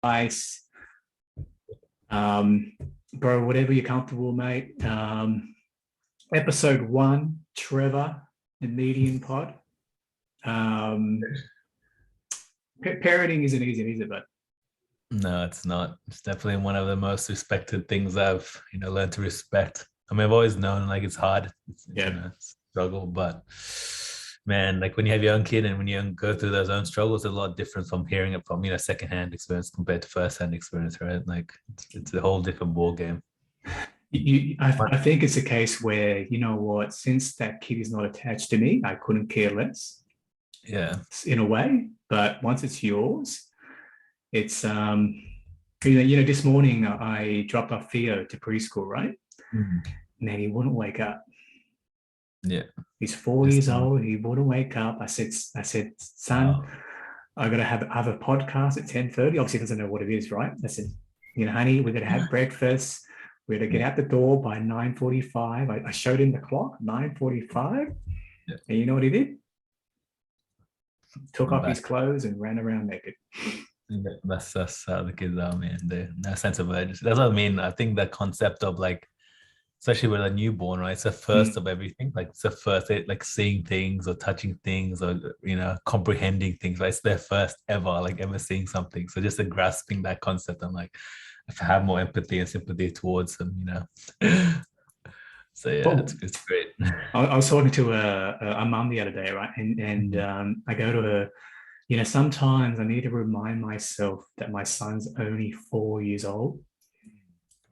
advice. Bro, whatever you're comfortable, mate. Episode 1, Trevor, the median pod. Parenting isn't easy, is it, but No, it's not. It's definitely one of the most respected things I've, learned to respect. I mean, I've always known like it's hard, it's a struggle, but man, like when you have your own kid and when you go through those own struggles, it's a lot different from hearing it from, secondhand experience compared to firsthand experience, right? Like it's a whole different ball game. I think it's a case where, you know what, since that kid is not attached to me, I couldn't care less. Yeah. In a way, but once it's yours, it's this morning I dropped off Theo to preschool, right? Man, he wouldn't wake up. Yeah. He's 4 years old. He wouldn't wake up. I said, son, I got to have a podcast at 10:30. Obviously, he doesn't know what it is, right? I said, honey, we're going to have breakfast. We're going to get out the door by 9:45. I showed him the clock, 9:45. Yeah. And you know what he did? Took off his clothes and ran around naked. Yeah, that's how the kids are, man. That sense of urgency. That's what I mean. I think that concept of like, especially with a newborn, right? It's the first of everything. Like it's the first, like seeing things or touching things or comprehending things. Right? It's their first ever seeing something. So just grasping that concept, I'm like, if I have more empathy and sympathy towards them, So yeah, it's great. I was talking to a mum the other day, right? And I go to her. Sometimes I need to remind myself that my son's only 4 years old.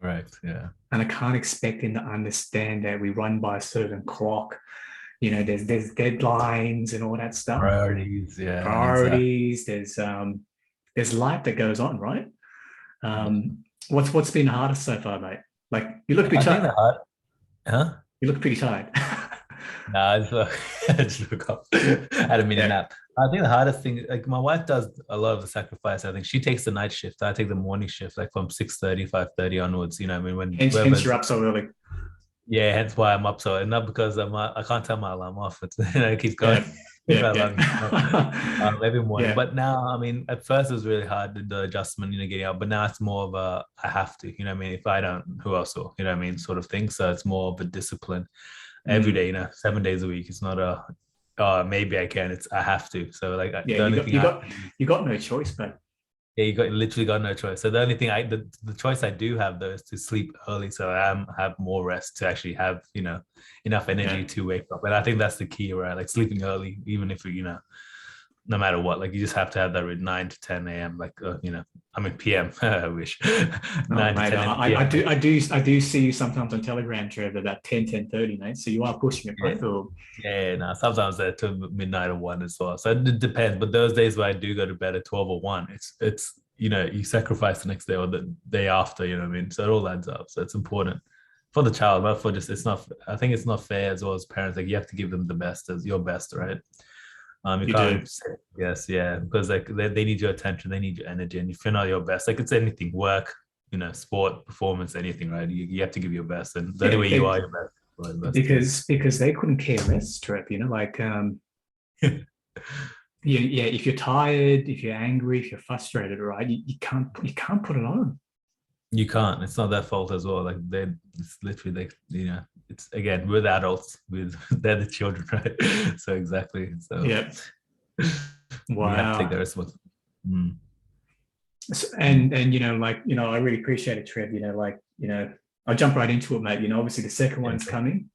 Right. Yeah. And I can't expect him to understand that we run by a certain clock. There's deadlines and all that stuff. Priorities. Yeah. Priorities. There's life that goes on, right? What's been hardest so far, mate? Like you look pretty tired. Huh? You look pretty tired. I just look up. I had a mini nap. I think the hardest thing, like my wife does a lot of the sacrifice. I think she takes the night shift. I take the morning shift, like from 6:30, 5:30 onwards. I mean, hence you're up so early. Yeah, hence why I'm up so, and not because I can't turn my alarm off. It keeps going. Every morning. Yeah. But now, I mean, at first it was really hard, the adjustment, getting out. But now it's more of a I have to. I mean, if I don't, who else will? I mean, sort of thing. So it's more of a discipline. Every day, 7 days a week. It's not a maybe I can. It's I have to. So like you got no choice, but yeah, you literally got no choice. So the only thing the choice I do have though is to sleep early, so I have more rest to actually have enough energy to wake up. And I think that's the key, right? Like sleeping early, even if no matter what, like you just have to have that 9 to 10 a.m. like I mean PM. I wish 9 to 10 a.m. I do see you sometimes on Telegram, Trevor, about 10:30, mate. So you are pushing it, right? Yeah, no, sometimes they're to midnight or 1 as well. So it depends. But those days where I do go to bed at 12 or 1, it's you sacrifice the next day or the day after, what I mean? So it all adds up. So it's important for the child, but for just I think it's not fair as well as parents. Like you have to give them the best as your best, right? You can't say yes, yeah, because like they need your attention, they need your energy, and if you're not your best, like it's anything, work, sport, performance, anything, right? You have to give your best, and the only way you are your best. Because they couldn't care less, Trev. If you're tired, if you're angry, if you're frustrated, right, you can't put it on. You can't. It's not their fault as well. Like it's literally it's again with adults, they're the children, right? So exactly. So yeah. Wow. You have to take the responsibility. And I really appreciate it, Trev. I'll jump right into it, mate. Obviously the second one's coming.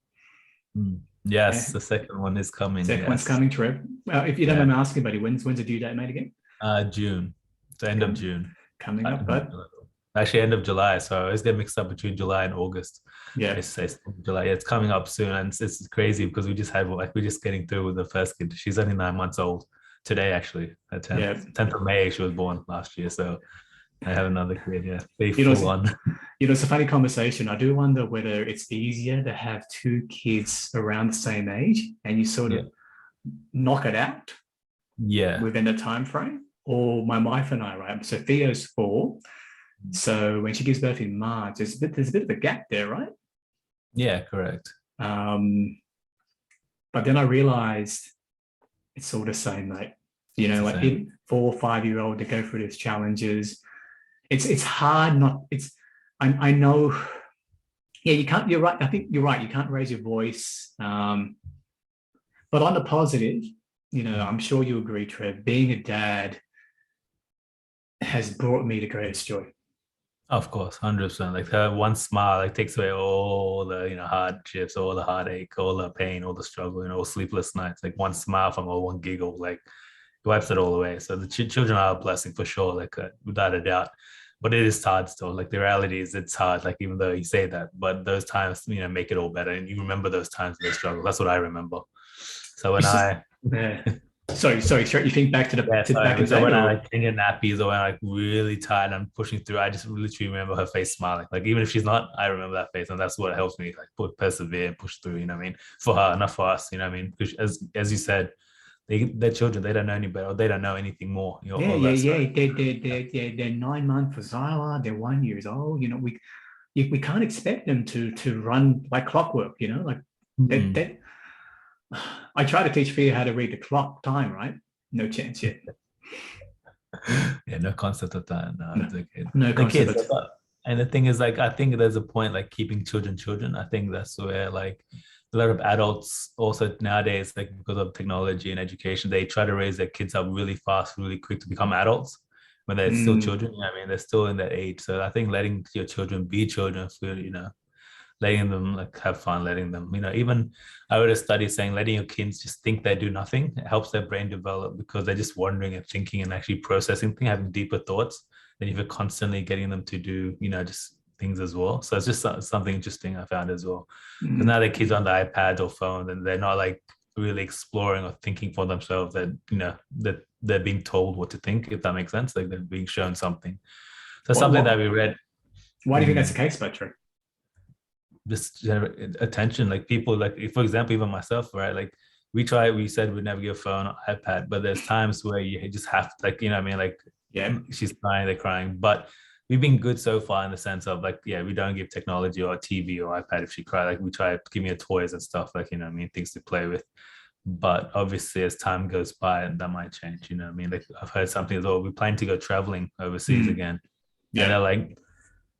Yes, the second one is coming. Second one's coming, Trev. If you don't mind me asking, buddy, when's the due date, mate, again? June. The end of June. Coming up, bud. Actually, end of July. So it's getting mixed up between July and August. Yeah. It's July. Yeah, it's coming up soon. And it's crazy because we're just getting through with the first kid. She's only 9 months old today, actually. 10th of May, she was born last year. So I have another kid, yeah. Full on. It's a funny conversation. I do wonder whether it's easier to have 2 kids around the same age and you sort of knock it out within a time frame. Or my wife and I, right? So Theo's 4. So when she gives birth in March, there's a bit of a gap there, right? Yeah, correct. But then I realized it's all the same, mate. 4 or 5 year old to go through these challenges. it's hard not. I know. Yeah, you can't. You're right. I think you're right. You can't raise your voice. But on the positive, I'm sure you agree, Trev. Being a dad has brought me the greatest joy. Of course, 100%. Like her one smile, like takes away all the hardships, all the heartache, all the pain, all the struggle, sleepless nights. Like one smile from her, one giggle, like wipes it all away. So the children are a blessing for sure, like without a doubt. But it is hard still. Like the reality is, it's hard. Like even though you say that, but those times, make it all better, and you remember those times of the struggle. That's what I remember. So when yeah. Sorry. You think back to the back in so when I like can get nappies or when I'm like really tired and pushing through, I just literally remember her face smiling. Like even if she's not, I remember that face, and that's what helps me like persevere and push through. You know what I mean? For her, not for us. You know what I mean? Because as you said, they're children. They don't know any better. They don't know anything more. Yeah. They're 9 months for Zyla. They're 1 year old. We can't expect them to run like clockwork. That. I try to teach Fia how to read the clock time, right? No chance yet. Yeah, no concept of that. No, it's okay. No concept of that. And the thing is, like, I think there's a point like keeping children. I think that's where like a lot of adults also nowadays, like because of technology and education, they try to raise their kids up really fast, really quick to become adults when they're still children. I mean, they're still in that age. So I think letting your children be children for, letting them like have fun, letting them, even I read a study saying letting your kids just think they do nothing, it helps their brain develop because they're just wondering and thinking and actually processing things, having deeper thoughts than if you're constantly getting them to do, just things as well. So it's just something interesting I found as well. Because now their kids on the iPad or phone and they're not like really exploring or thinking for themselves that, that they're being told what to think, if that makes sense. Like they're being shown something. So something that we read. Why do you think that's the case, Patrick? Just attention, like people, like for example, even myself, right? Like we said we'd never give a phone or iPad, but there's times where you just have to, like, I mean, like, yeah, she's crying, they're crying, but we've been good so far in the sense of like, yeah, we don't give technology or TV or iPad if she cries. Like we try to give me toys and stuff, like, I mean, things to play with. But obviously as time goes by, and that might change, I mean, like I've heard something as well, we plan to go traveling overseas again. Yeah. And they're like,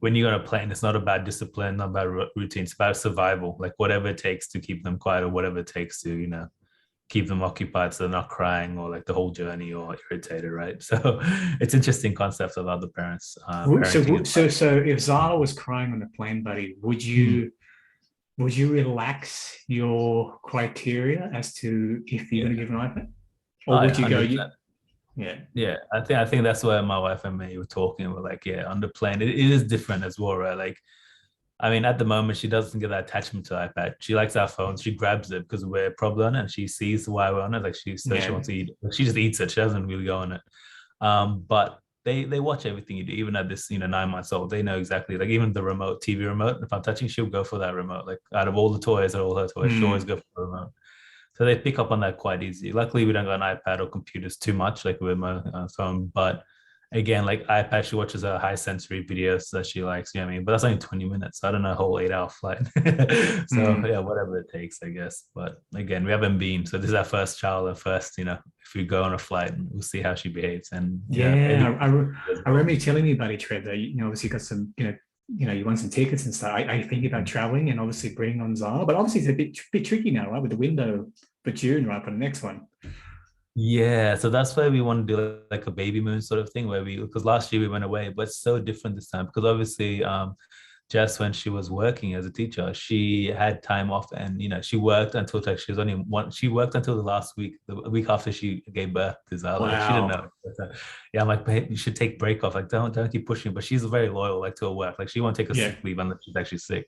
when you're on a plane, it's not about discipline, not about routine. It's about survival, like whatever it takes to keep them quiet or whatever it takes to, keep them occupied so they're not crying or like the whole journey or irritated, right? So it's interesting concepts of other parents. So if Zyla was crying on the plane, buddy, would you relax your criteria as to if you're going to give an iPad? Or would you 100%. Go... Yeah. I think that's where my wife and me were talking. We're like, yeah, on the plane, it is different as well, right? Like, I mean, at the moment, she doesn't get that attachment to iPad. She likes our phone. She grabs it because we're probably on it, and she sees why we're on it. Like she wants to eat. She just eats it. She doesn't really go on it. But they watch everything you do, even at this 9 months old. They know exactly, like even the remote, TV remote. If I'm touching, she'll go for that remote. Like out of all the toys, all her toys, she'll always go for the remote. So they pick up on that quite easy. Luckily, we don't go on iPad or computers too much, like with my phone. But again, like iPad, she watches a high sensory videos that she likes, you know what I mean? But that's only 20 minutes. I don't know, a whole 8-hour flight. So yeah, whatever it takes, I guess. But again, we haven't been. So this is our first child, and first, if we go on a flight, we'll see how she behaves. And I remember you telling me about it, Trevor. Obviously you got some, you want some tickets and stuff. I think about traveling and obviously bringing on Zyla, but obviously it's a bit tricky now, right? With the window for June, right, for the next one. Yeah, so that's why we want to do like a baby moon sort of thing where because last year we went away, but it's so different this time because obviously Jess, when she was working as a teacher, she had time off and she worked until like she worked until the last week, the week after she gave birth to Zyla. Wow. Like, she didn't know. But, yeah, I'm like, you should take break off. Like don't keep pushing. But she's very loyal, like to her work. Like she won't take a sick leave unless she's actually sick.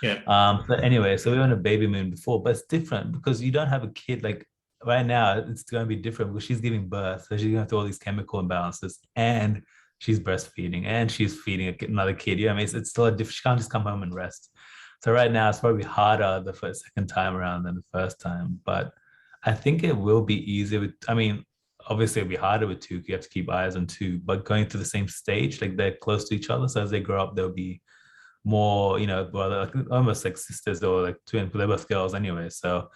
Yeah. But anyway, so we went on a baby moon before, but it's different because you don't have a kid like. Right now, it's going to be different because she's giving birth. So she's going through all these chemical imbalances and she's breastfeeding and she's feeding another kid. You know what I mean? It's still she can't just come home and rest. So right now, it's probably harder the second time around than the first time. But I think it will be easier. Obviously, it'll be harder with two. You have to keep eyes on two. But going through the same stage, like they're close to each other. So as they grow up, they'll be more, almost like sisters or like twins. But they're both girls anyway. So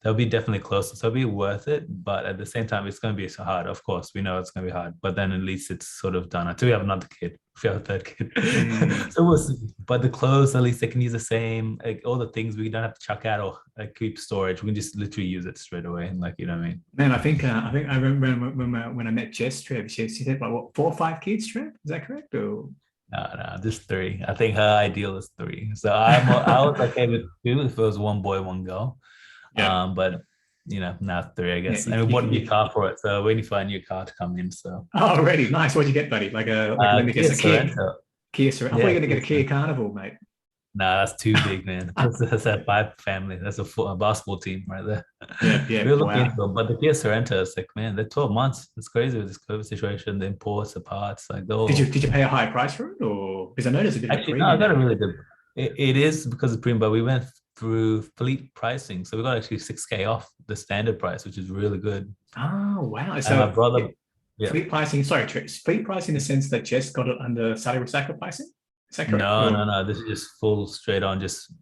they'll be definitely closer. So it'll be worth it. But at the same time, it's going to be so hard. Of course, we know it's going to be hard. But then at least it's sort of done until we have another kid. If we have a third kid. So we'll see. But the clothes, at least they can use the same, like all the things we don't have to chuck out or like keep storage. We can just literally use it straight away. And like, you know what I mean? Man, I think I remember when I met Jess, Trev, she said about what, 4 or 5 kids, Trev? Is that correct? Or No, just 3. I think her ideal is 3. So I was okay with 2 if it was 1 boy, 1 girl. Yeah. But you know, now 3, I guess. Yeah, and we bought a new car for it, so waiting for a new car to come in. So already nice. What'd you get, buddy? Like let me guess, a Sorento. Kia Sorento. I thought you were gonna get a Kia Carnival, mate. Nah, that's too big, man. That's a 5 family. That's a basketball team right there. Yeah. We're looking into them, but the Kia Sorento is like, man, they're 12 months. It's crazy with this COVID situation. The imports, the parts, like the whole... Did you pay a high price for it, or because I noticed a bit? Actually, no, I got a really good. It is because of premium, but we went through fleet pricing, so we got actually 6K off the standard price, which is really good. Oh wow! So my brother, fleet pricing. Sorry, fleet pricing in the sense that Jess got it under salary sacrificing. Is that correct? No. This is just full straight on, just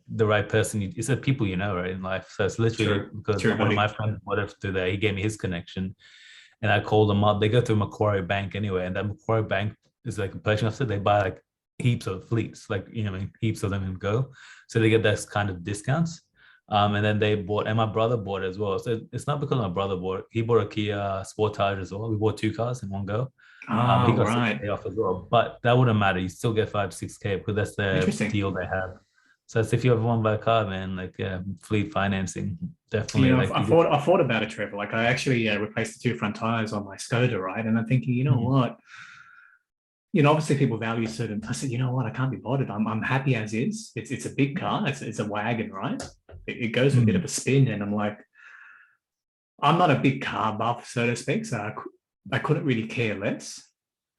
the right person. It's the people you know, right, in life. So it's literally because one of my friends wanted to do that. He gave me his connection, and I called them up. They go through Macquarie Bank anyway, and that Macquarie Bank is like a purchasing officer. They buy like heaps of fleets, like, you know, heaps of them in go. So they get those kind of discounts. And then they bought, and my brother bought it as well. So it's not because my brother bought it. He bought a Kia Sportage as well. We bought 2 cars in one go. He got 6K off as well. But that wouldn't matter. You still get 5 to 6K because that's the deal they have. So it's if you ever want to buy a car, man, like fleet financing, definitely. You know, I thought about it, Trevor. Like I actually replaced the 2 front tires on my Skoda, right? And I'm thinking, you know what? You know, obviously people value certain. I said, you know what? I can't be bothered. I'm happy as is. It's a big car. It's a wagon, right? It goes with a bit of a spin, and I'm like, I'm not a big car buff, so to speak. So I couldn't really care less.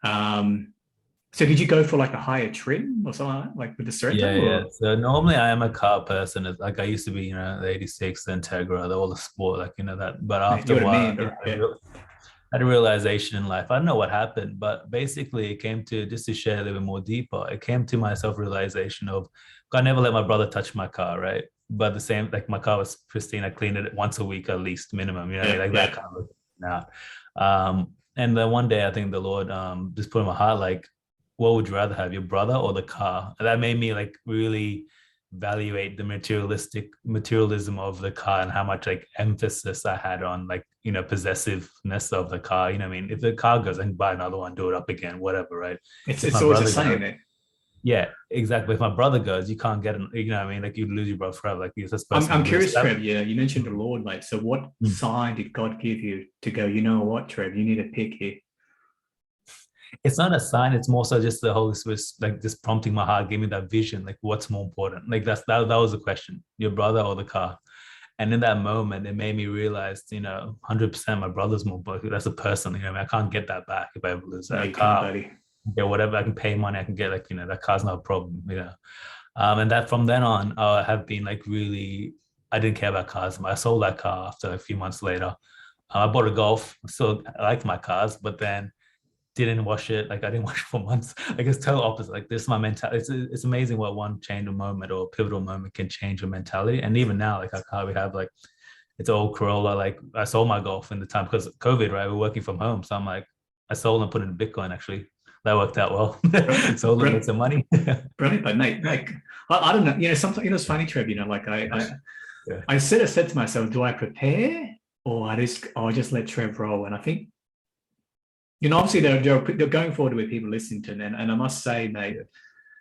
So did you go for like a higher trim or something like with the Sorento? Yeah. So normally I am a car person. Like I used to be, you know, the 86, the Integra, all the sport, like, you know, that. But after a while, I had a realization in life. I don't know what happened, but basically it came to, just to share a little bit more deeper, it came to my self-realization of, I never let my brother touch my car, right? But the same, like my car was pristine. I cleaned it once a week at least, minimum, you know, that kind of now. And then one day I think the Lord just put in my heart, like, what would you rather have, your brother or the car? And that made me like really evaluate the materialism of the car and how much like emphasis I had on, like, you know, possessiveness of the car. You know what I mean? If the car goes, I can buy another one, do it up again, whatever, right? It's always the same, isn't it? Yeah, exactly. If my brother goes, you can't get, you know what I mean? Like, you'd lose your brother forever. Like, you're this person. I'm curious, Trev. Yeah, you mentioned the Lord, mate. So what sign did God give you to go, you know what, Trev, you need to pick here? It's not a sign. It's more so just the Holy Spirit, like, just prompting my heart, gave me that vision. Like, what's more important? Like, that was the question: your brother or the car? And in that moment, it made me realize, you know, 100% my brother's more important. That's a person. You know, I can't get that back if I ever lose that car. Yeah, whatever, I can pay money, I can get, like, you know, that car's not a problem. You know, and that from then on, I have been like really. I didn't care about cars. I sold that car after a few months later. I bought a Golf. Still, I liked my cars, but then didn't wash it. Like, I didn't wash it for months. Like, it's total opposite. Like, this is my mentality. It's amazing what one change of moment or pivotal moment can change your mentality. And even now, like, our car we have, like, it's old Corolla. Like, I sold my Golf in the time because of COVID, right? We're working from home. So I'm like, I sold and put in Bitcoin, actually. That worked out well. So made some money. Brilliant, but mate, like, I don't know. You know, sometimes, you know, it's funny, Trev. You know, like I said to myself, do I prepare or I just let Trev roll? And I think, you know, obviously they're going forward with people listening to them. And I must say, mate,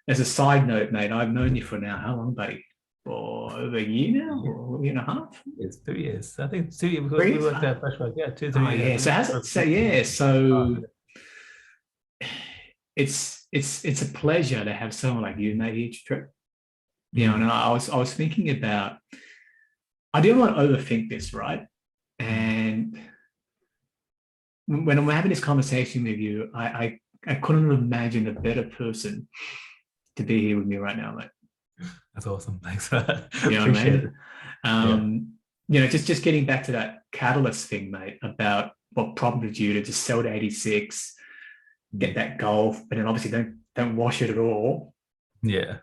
as a side note, mate, I've known you for now, how long, buddy? For over a year now, or a year and a half? It's 2 years. I think 2 years because we worked at Freshworks. Yeah, 2 3 years. Yeah. So it's a pleasure to have someone like you, mate, each trip. You know, and I was thinking about, I didn't want to overthink this, right? And when I'm having this conversation with you, I couldn't have imagined a better person to be here with me right now, mate. That's awesome. Thanks for that. You know what I mean? You know, just getting back to that catalyst thing, mate, about what prompted you to just sell to 86, get that Golf, but then obviously don't wash it at all. Yeah.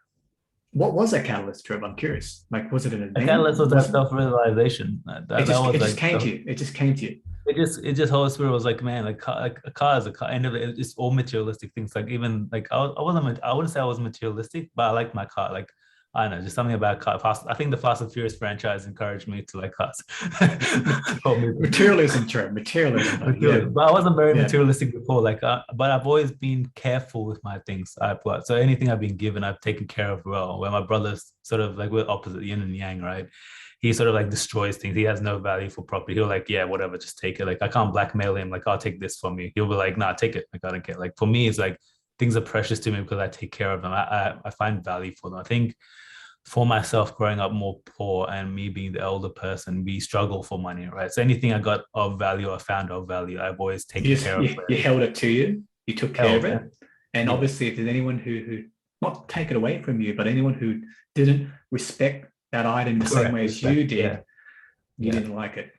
What was that catalyst, Trevor? I'm curious. Like, was it an A event? catalyst was that Was it? self-realization. That was It just like came to you. It just came to you. it just Holy Spirit was like, man, like a car is a car, and it's all materialistic things. Like even like I wasn't, I wouldn't say I was materialistic, but I liked my car. Like I don't know, just something about car. I think the Fast and Furious franchise encouraged me to like cars. Materialism, Trevor. Materialism, buddy. Yeah, But I wasn't very yeah. materialistic before. Like, but I've always been careful with my things. I've got so anything I've been given, I've taken care of well. Where my brother's sort of like we're opposite, yin and yang, right? He sort of like destroys things. He has no value for property. He'll like, yeah, whatever, just take it. Like I can't blackmail him. Like I'll take this from you. He'll be like, nah, take it. Like I don't care. Like for me, it's like things are precious to me because I take care of them. I find value for them. I think for myself growing up more poor and me being the elder person, we struggle for money, right? So anything I got of value, I found of value, I've always taken care of You it. held it to you. You took care of Held, it. And yeah. obviously, if there's anyone who not take it away from you, but anyone who didn't respect that item the same way as you did, you didn't like it.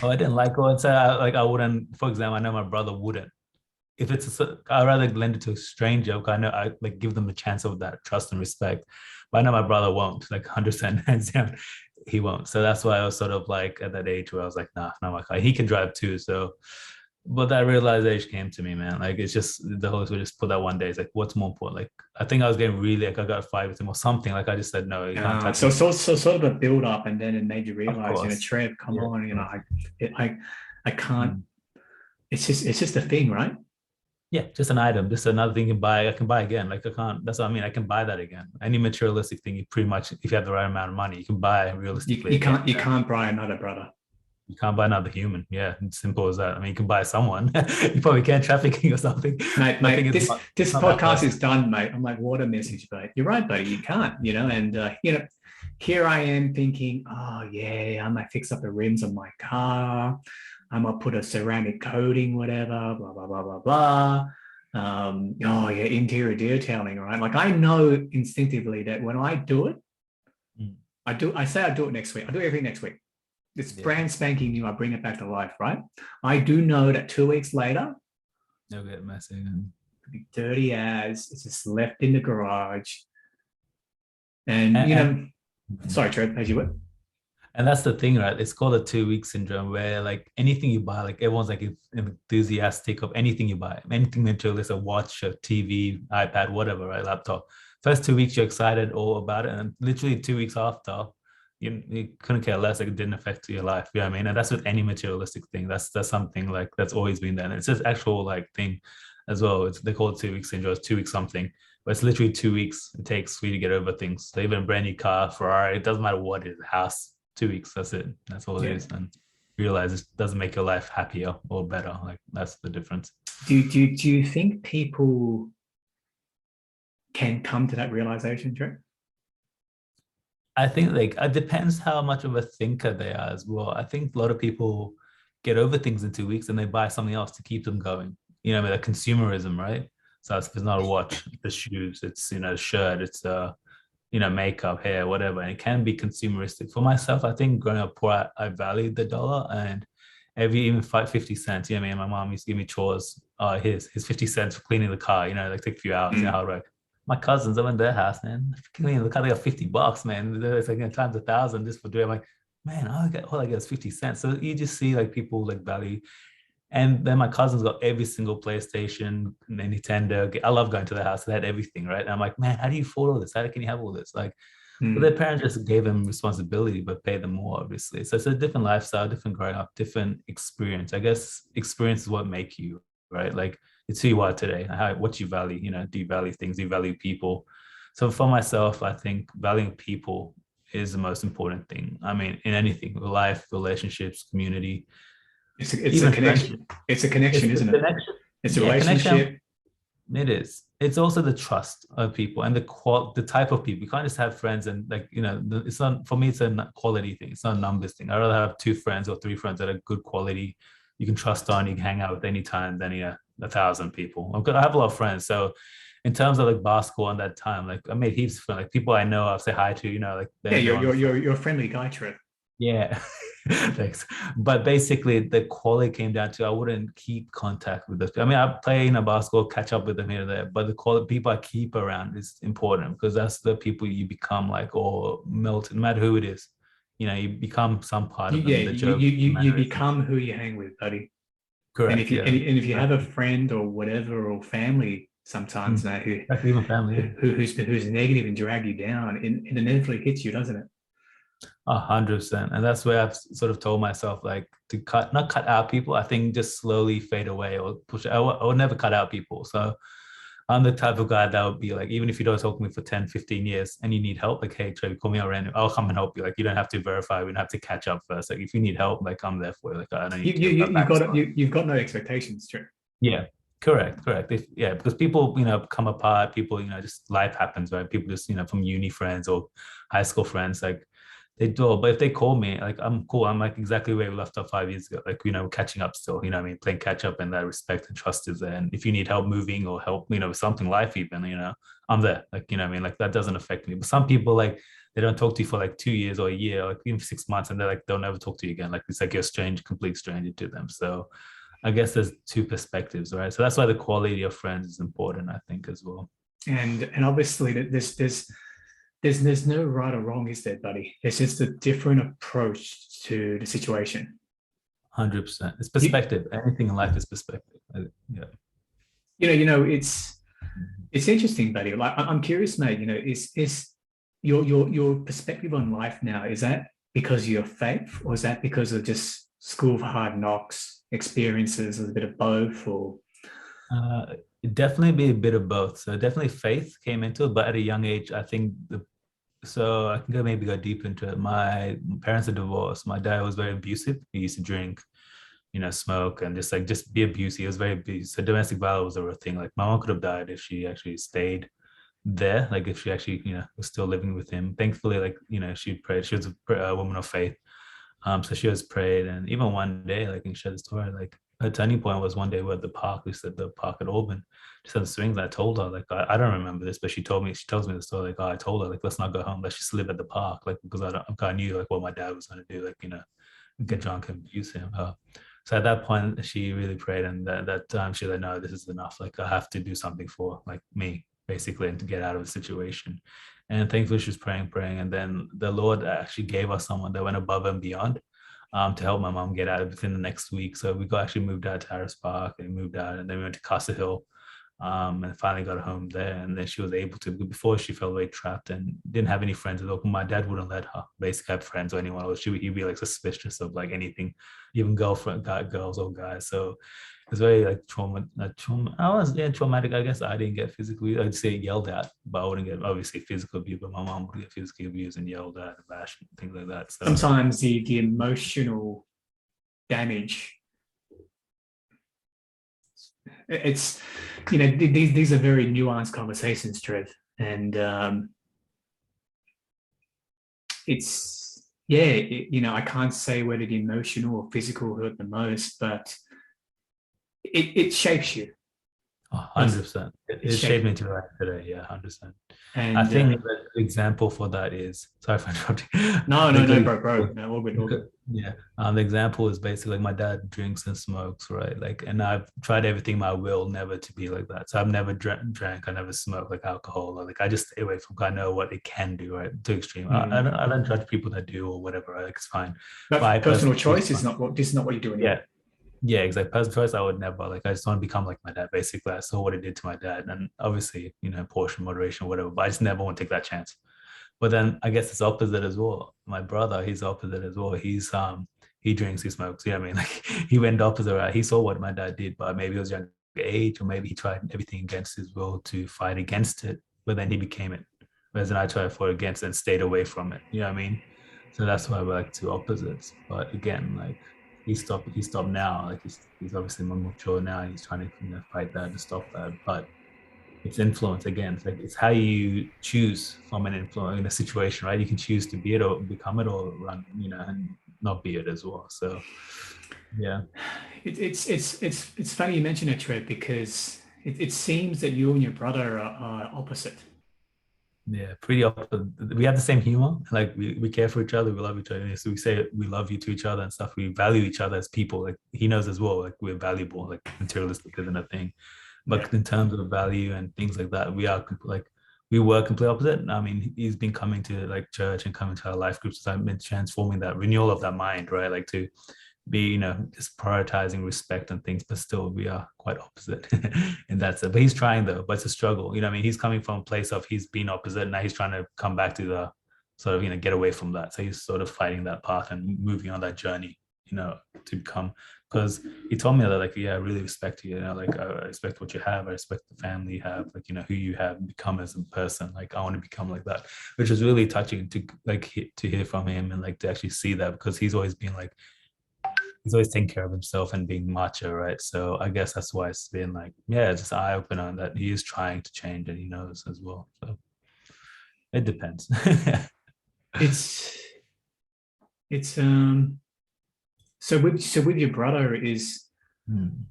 Oh, I didn't like it. And so I wouldn't, for example, I know my brother wouldn't. If I'd rather lend it to a stranger. I know I like give them a chance of that trust and respect. But I know my brother won't, like 100% hands down, he won't. So that's why I was sort of like at that age where I was like, nah, not my car. He can drive too. So, but that realization came to me, man. Like it's just the Holy Spirit just put that one day. It's like, what's more important? Like I think I was getting really like I got a fight with him or something. Like I just said, no, you can't touch So, me. so sort of a build up, and then it made you Of realize, course. Trev, come on, I can't. Mm. It's just a thing, right? Yeah, just an item, just another thing you can buy. I can buy again. Like I can't. That's what I mean. I can buy that again. Any materialistic thing, you pretty much, if you have the right amount of money, you can buy realistically again. You can't buy another brother. You can't buy another human. Yeah, it's simple as that. I mean, you can buy someone. You probably can't trafficking or something. Mate, this podcast is done, mate. I'm like, what a message, mate. You're right, buddy. You can't, and here I am thinking, oh yeah, I might fix up the rims on my car. I might put a ceramic coating, whatever, blah blah blah blah blah. Oh yeah, interior detailing, right? Like I know instinctively that when I do it, I say I do it next week. I do everything next week. It's brand spanking new. I bring it back to life, right? I do know that 2 weeks later, they'll get messy. It'll be dirty as it's just left in the garage. And sorry, Trev, as you were. And that's the thing, right? It's called a 2 week syndrome where like anything you buy, like everyone's like enthusiastic of anything you buy, anything materialistic, a watch, a TV, iPad, whatever, right? Laptop. First 2 weeks, you're excited all about it. And literally 2 weeks after, you couldn't care less. Like it didn't affect your life. You know what I mean? And that's with any materialistic thing. That's something like that's always been there. And it's just actual like thing as well. They call it 2 week syndrome, it's 2 weeks something. But it's literally 2 weeks it takes for you to get over things. So even a brand new car, Ferrari, it doesn't matter what it is, house, 2 weeks, that's it. That's all it is. And realize it doesn't make your life happier or better. Like that's the difference. Do you think people can come to that realization, Drew? I think like it depends how much of a thinker they are as well. I think a lot of people get over things in 2 weeks and they buy something else to keep them going. You know, I mean, like consumerism, right? So if it's not a watch, the shoes, it's a shirt, it's makeup, hair, whatever. And it can be consumeristic. For myself, I think growing up poor, I valued the dollar and even 50 cents. You know, I mean, my mom used to give me chores. Here's 50 cents for cleaning the car, like take a few hours, hard work. My cousins, I went to their house, man. Cleaning the car, they got $50, man. It's like times 1,000 just for doing. I'm like, man, all I get is 50 cents. So you just see like people like value. And then my cousins got every single PlayStation and Nintendo. I love going to their house. They had everything, right? And I'm like, man, how do you afford all this? How can you have all this? Like, but their parents just gave them responsibility, but paid them more, obviously. So it's a different lifestyle, different growing up, different experience. I guess experience is what make you, right? Like it's who you are today. What you value, do you value things? Do you value people? So for myself, I think valuing people is the most important thing. I mean, in anything, life, relationships, community. It's a connection. It's a connection, isn't it? It's a relationship. Connection. It is. It's also the trust of people and the type of people. You can't just have friends and it's not, for me, it's a quality thing. It's not a numbers thing. I'd rather have 2 friends or 3 friends that are good quality. You can trust on, you can hang out with any time than 1,000 people. I have a lot of friends. So in terms of like basketball and that time, like I made heaps of friends, like people I know, I'll say hi to, you're a friendly guy, Trevor. Yeah. Thanks. But basically, the quality came down to I wouldn't keep contact with this. I mean, I play in a basketball, catch up with them here and there, but the quality people I keep around is important because that's the people you become like or melt, no matter who it is. You know, you become some part of them. The joke, You mannerisms. become who you hang with, buddy. And Correct. Yeah. if you have a friend or whatever or family sometimes now Exactly, even family. Yeah. who's negative and drag you down, it inevitably hits you, doesn't it? 100%. And that's where I've sort of told myself like to not cut out people. I think just slowly fade away or push. I would never cut out people. So I'm the type of guy that would be like, even if you don't talk to me for 10, 15 years and you need help, like, hey, Trevor, call me out random. I'll come and help you. Like, you don't have to verify. We don't have to catch up first. Like, if you need help, like, I'm there for you. Like, I don't need to give that back. You've got no expectations, true. Yeah, correct. Yeah, because people, come apart. People, just life happens, right? People just, from uni friends or high school friends, like, they do. But if they call me, like I'm cool. I'm like exactly where we left off 5 years ago. Like, catching up still, what I mean, playing catch up and that respect and trust is there. And if you need help moving or help, with something life even, I'm there. Like, what I mean, like that doesn't affect me. But some people like they don't talk to you for like 2 years or a year, like even 6 months, and they're like, they'll never talk to you again. Like it's like you're a strange, complete stranger to them. So I guess there's two perspectives, right? So that's why the quality of friends is important, I think, as well. And obviously there's no right or wrong, is there, buddy? It's just a different approach to the situation. 100%. It's perspective. Anything in life is perspective. Yeah. It's interesting, buddy. Like I'm curious, mate. Is your perspective on life now, is that because of your faith, or is that because of just school of hard knocks experiences, a bit of both, or? Definitely be a bit of both. So definitely faith came into it, but at a young age, I think so I can maybe go deep into it. My parents are divorced. My dad was very abusive. He used to drink, smoke and just be abusive. He was very abusive. So domestic violence was a real thing. Like my mom could have died if she actually stayed there. Like if she actually, was still living with him. Thankfully, like, she prayed. She was a woman of faith. So she was prayed, and even one day, like in share the story, like her turning point was one day we're at the park. We said the park at Auburn, just had the swings. I told her, like, I don't remember this, but she tells me the story, like, oh, I told her, like, let's not go home, let's just live at the park, like, because I kind of knew like what my dad was going to do, like, get drunk and abuse him. So at that point, she really prayed, and that time she was like, no, this is enough. Like, I have to do something for like me, basically, and to get out of the situation. And thankfully, she was praying, and then the Lord actually gave us someone that went above and beyond to help my mom get out within the next week. So we actually moved out to Harris Park and moved out, and then we went to Casa Hill and finally got a home there. And then she was able to, before she felt very trapped and didn't have any friends at all. My dad wouldn't let her basically have friends or anyone else. He'd be like suspicious of like anything, even girls or guys. So it's very like trauma. I was traumatic. I guess I didn't get physically. I'd say yelled at, but I wouldn't get obviously physical abuse. But my mom would get physically abused and yelled at and bashed and things like that. So sometimes the emotional damage. It's these are very nuanced conversations, Trev, and it's I can't say whether the emotional or physical hurt the most, but it shapes you. 100%. It shaped me to right today. Yeah, 100%. And I think the example for that is, sorry for interrupting. No, bro. No, all good. Yeah. The example is basically like my dad drinks and smokes, right? Like, and I've tried everything in my will never to be like that. So I've never drank, I never smoked like alcohol, or like I just stay away from. I know what it can do, right? To extreme. I don't judge people that do or whatever. Right? Like, it's fine. But personal choice is not what you're doing. Yeah, exactly. First, I would never like. I just want to become like my dad. Basically, I saw what it did to my dad, and obviously, portion, moderation, whatever. But I just never want to take that chance. But then I guess it's opposite as well. My brother, he's opposite as well. He drinks, he smokes. Yeah, I mean, like he went opposite. Right? He saw what my dad did, but maybe it was younger age, or maybe he tried everything against his will to fight against it. But then he became it. Whereas then I tried to fight against it and stayed away from it. You know what I mean? So that's why we're like two opposites. But again, like he stopped now. Like he's obviously more mature now. And he's trying to fight that and stop that. But it's influence again. It's how you choose from an influence in a situation, right? You can choose to be it or become it, or run, and not be it as well. So yeah, it's funny you mention it, Trev, because it seems that you and your brother are opposite. Yeah, pretty often we have the same humor. Like we care for each other, we love each other. So we say we love you to each other and stuff. We value each other as people. Like he knows as well, like we're valuable, like materialistic isn't a thing. Yeah. But in terms of value and things like that, we are like we were complete opposite. I mean, he's been coming to like church and coming to our life groups. So I've been transforming that renewal of that mind, right? Like to be, just prioritizing respect and things, but still we are quite opposite in that sense. But he's trying though, but it's a struggle. I mean, he's coming from a place of he's been opposite. Now he's trying to come back to the sort of, get away from that. So he's sort of fighting that path and moving on that journey, to become, because he told me that, like, yeah, I really respect you, like I respect what you have, I respect the family you have, like, who you have become as a person, like I want to become like that, which was really touching to like to hear from him and like to actually see that, because he's always been like, he's always taking care of himself and being macho, right? So I guess that's why it's been like, yeah, just eye opener that he is trying to change and he knows as well. So it depends. it's so with your brother is in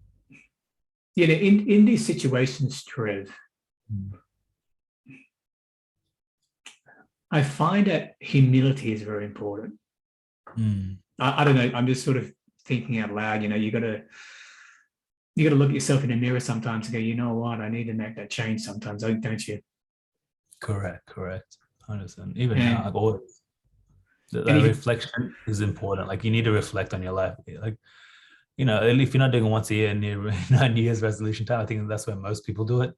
these situations, Trev, I find that humility is very important. I don't know, I'm just sort of thinking out loud. You gotta look at yourself in the mirror sometimes and go, you know what, I need to make that change sometimes, don't you? Correct. 100%. Even now, like always, the reflection is important. Like you need to reflect on your life. Like, if you're not doing it once a year near New Year's resolution time, I think that's where most people do it.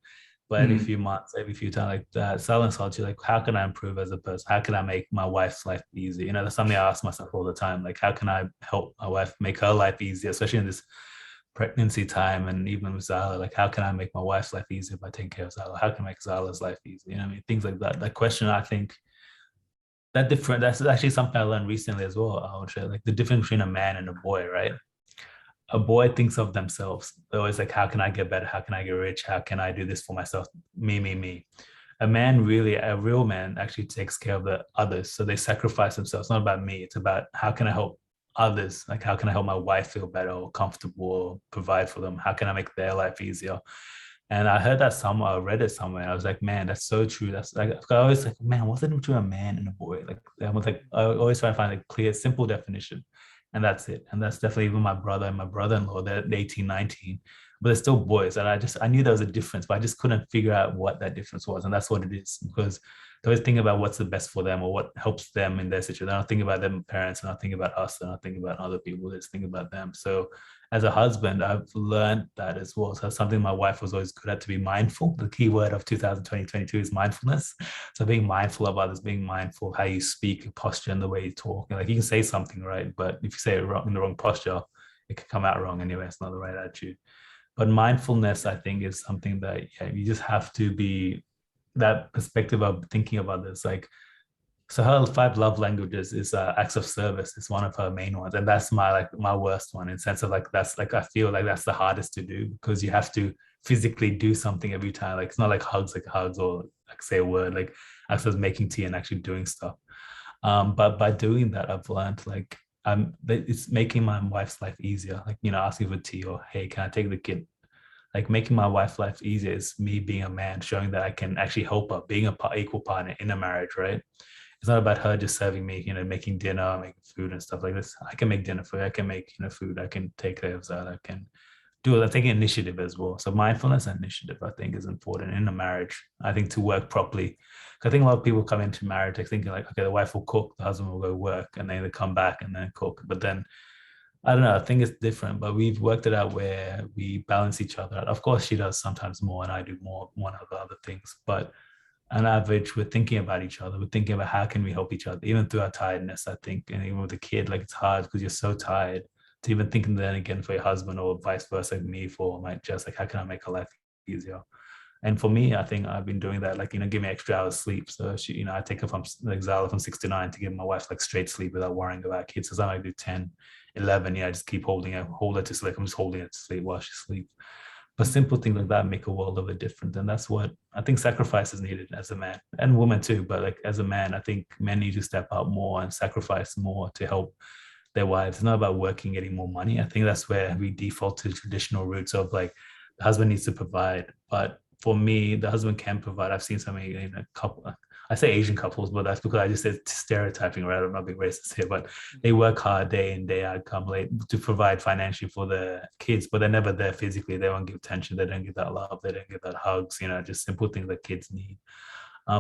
But every few months, every few times, like that silent solitude, like how can I improve as a person? How can I make my wife's life easier? That's something I ask myself all the time. Like, how can I help my wife make her life easier, especially in this pregnancy time, and even with Zala, like how can I make my wife's life easier by taking care of Zala? How can I make Zala's life easier? I mean, things like that. That question, I think, that's actually something I learned recently as well. I would say, like the difference between a man and a boy, right? A boy thinks of themselves. They're always like, how can I get better? How can I get rich? How can I do this for myself? Me. A real man actually takes care of the others. So they sacrifice themselves. It's not about me. It's about how can I help others? Like, how can I help my wife feel better or comfortable or provide for them? How can I make their life easier? And I heard that somewhere, I read it somewhere. I was like, man, that's so true. That's like, I always like, man, what's the difference between a man and a boy? Like, I was like, I always try to find a clear, simple definition. And that's it. And that's definitely even my brother and my brother-in-law, they're 18, 19, but they're still boys. And I knew there was a difference, but I just couldn't figure out what that difference was. And that's what it is, because they always think about what's the best for them or what helps them in their situation. They're not thinking about them parents, they're not thinking about us, they're not thinking about other people, they just think about them. So as a husband, I've learned that as well. So that's something my wife was always good at, to be mindful. The key word of 2022 is mindfulness. So being mindful of others, being mindful of how you speak, your posture, and the way you talk. Like you can say something right, but if you say it wrong in the wrong posture, it can come out wrong anyway. It's not the right attitude. But mindfulness, I think, is something that you just have to be that perspective of thinking of others. Like, so her 5 love languages is acts of service. It's one of her main ones, and that's my worst one, in sense of like that's like I feel like that's the hardest to do, because you have to physically do something every time. Like it's not like hugs or like say a word. Like acts of making tea and actually doing stuff. But by doing that, I've learned like it's making my wife's life easier. Like asking for tea or hey, can I take the kid? Like making my wife's life easier is me being a man, showing that I can actually help her, being a equal partner in a marriage, right? It's not about her just serving me, making dinner, making food and stuff like this. I can make dinner for her. I can make, food. I can take care of that. I can do it. I think initiative as well. So mindfulness and initiative, I think, is important in a marriage. I think to work properly. I think a lot of people come into marriage thinking like, okay, the wife will cook, the husband will go work, and then they come back and then cook. But then I don't know. I think it's different, but we've worked it out where we balance each other out. Of course, she does sometimes more, and I do more one of the other things. But on average, we're thinking about each other. We're thinking about how can we help each other, even through our tiredness. I think, and even with a kid, like it's hard because you're so tired to even think then again for your husband or vice versa, like me for my just like how can I make her life easier? And for me, I think I've been doing that, like, give me extra hours sleep. So she, I take her from like Zala from 6 to 9 to give my wife like straight sleep without worrying about kids. So I do 10, 11. I just keep hold her to sleep. I'm just holding her to sleep while she sleeps. But simple things like that make a world of a difference. And that's what I think sacrifice is needed as a man and woman too. But like as a man, I think men need to step up more and sacrifice more to help their wives. It's not about working, getting more money. I think that's where we default to traditional roots of like the husband needs to provide. But for me, the husband can provide. I've seen so many, couple. I say Asian couples, but that's because I just said stereotyping, right? I'm not being racist here, but they work hard day in, day out, come late to provide financially for the kids, but they're never there physically. They don't give attention. They don't give that love. They don't give that hugs, just simple things that kids need.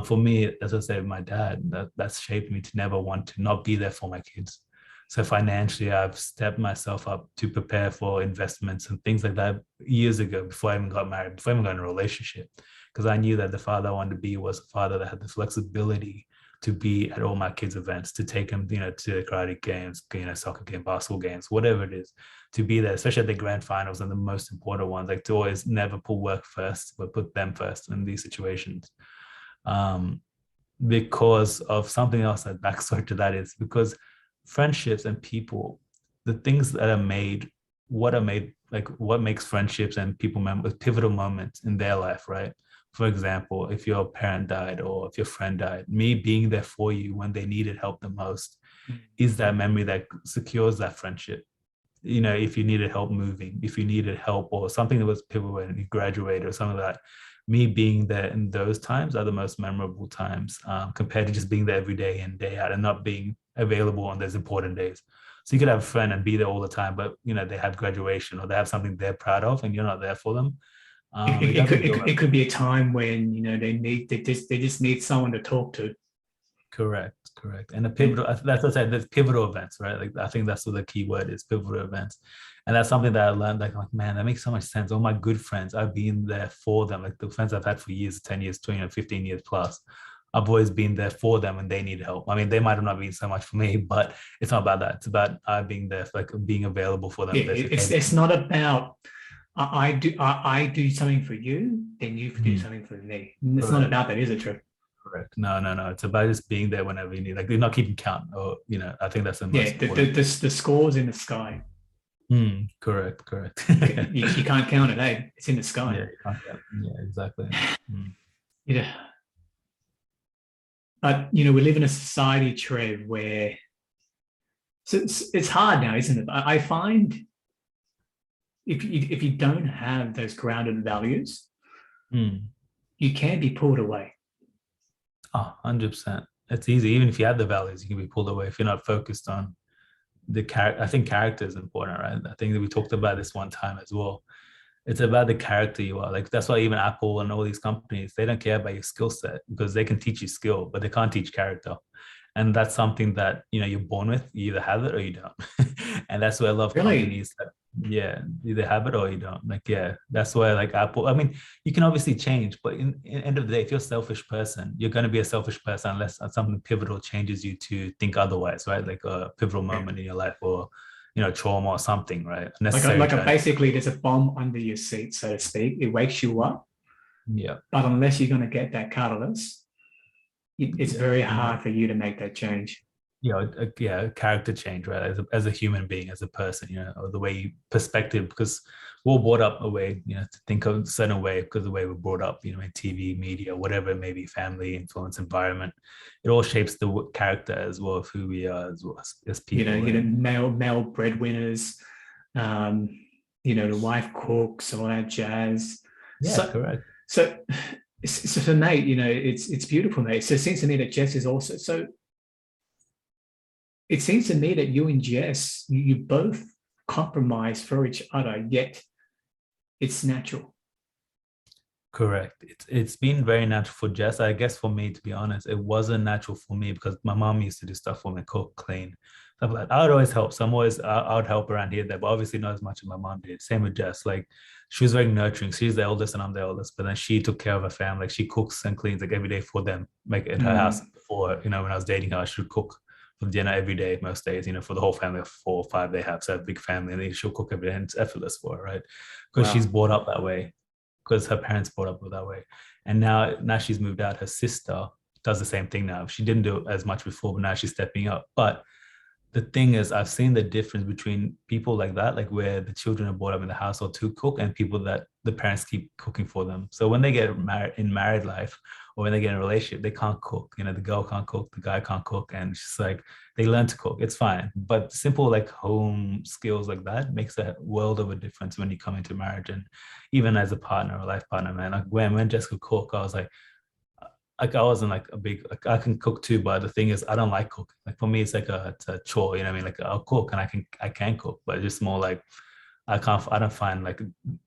For me, as I said, my dad, that's shaped me to never want to not be there for my kids. So financially, I've stepped myself up to prepare for investments and things like that years ago before I even got married, before I even got in a relationship, because I knew that the father I wanted to be was a father that had the flexibility to be at all my kids' events, to take them, to karate games, soccer game, basketball games, whatever it is, to be there, especially at the grand finals and the most important ones, like to always never put work first, but put them first in these situations. Because of something else that backstory to that is because friendships and people, the things that are made, like what makes friendships and people pivotal moments in their life, right? For example, if your parent died or if your friend died, me being there for you when they needed help the most is that memory that secures that friendship. If you needed help moving, if you needed help or something that was pivotal when you graduated or something like that, me being there in those times are the most memorable times, compared to just being there every day and day out and not being available on those important days. So you could have a friend and be there all the time, but they have graduation or they have something they're proud of and you're not there for them. It could be a time when they just need someone to talk to. Correct. And the pivotal, that's what I said, there's pivotal events, right? Like I think that's what the key word is, pivotal events. And that's something that I learned, like, man, that makes so much sense. All my good friends, I've been there for them. Like the friends I've had for years, 10 years, 20, 15 years plus. I've always been there for them when they need help. I mean, they might have not been so much for me, but it's not about that. It's about being there, like being available for them. Yeah, it's not about I do something for you, then you do something for me. It's not about that, is it, Trevor? Correct. No. It's about just being there whenever you need. Like you're not keeping count, or I think that's the most important. The score's in the sky. Correct. You can't count it, eh? It's in the sky. Yeah, exactly. Yeah. But we live in a society, Trev, where it's hard now, isn't it? I find if you don't have those grounded values, you can be pulled away. Oh, 100%. It's easy. Even if you have the values, you can be pulled away if you're not focused on the character. I think character is important, right? I think that we talked about this one time as well. It's about the character you are. Like that's why even Apple and all these companies, they don't care about your skill set because they can teach you skill, but they can't teach character. And that's something that you're born with. You either have it or you don't. And that's why I love companies that, either have it or you don't. Like, that's why like Apple, I mean, you can obviously change, but in end of the day, if you're a selfish person, you're going to be a selfish person unless something pivotal changes you to think otherwise, right? Like a pivotal moment in your life or trauma or something, right? Basically there's a bomb under your seat, so to speak. It wakes you up. Yeah. But unless you're going to get that catalyst, it's very hard for you to make that change. Character change, right? As a human being, as a person, or the way perspective, because we're brought up a way, to think of a certain way because the way we're brought up, in TV, media, whatever it may be, family, influence, environment, it all shapes the character as well of who we are as well as people. Male breadwinners, the wife cooks, all that jazz. Correct. So for Nate, it's beautiful, mate. So it seems to me that Jess is also so. It seems to me that you and Jess, you both compromise for each other, yet it's natural. Correct. It's been very natural for Jess. I guess for me, to be honest, it wasn't natural for me because my mom used to do stuff for me, cook, clean, stuff like that. I would always help. So I would help around here, there, but obviously not as much as my mom did. Same with Jess. Like she was very nurturing. She's the eldest and I'm the eldest, but then she took care of her family. Like she cooks and cleans like every day for them, like at her house. Before, when I was dating her, she would cook for dinner every day, most days, for the whole family of 4 or 5 they have. So a big family, and then she'll cook every day, and it's effortless for her, right? Because she's brought up that way, because her parents brought up that way. And now she's moved out. Her sister does the same thing now. She didn't do it as much before, but now she's stepping up. But the thing is, I've seen the difference between people like that, like where the children are brought up in the household to cook, and people that the parents keep cooking for them. So when they get married in married life, or when they get in a relationship, they can't cook. The girl can't cook, the guy can't cook, and it's just like they learn to cook. It's fine, but simple like home skills like that makes a world of a difference when you come into marriage, and even as a partner, a life partner, man. Like when Jessica cook, I was like, like I wasn't like a big, like I can cook too, but the thing is I don't like cooking. Like for me, it's like it's a chore, you know what I mean? Like I'll cook and I can cook, but it's just more like I don't find like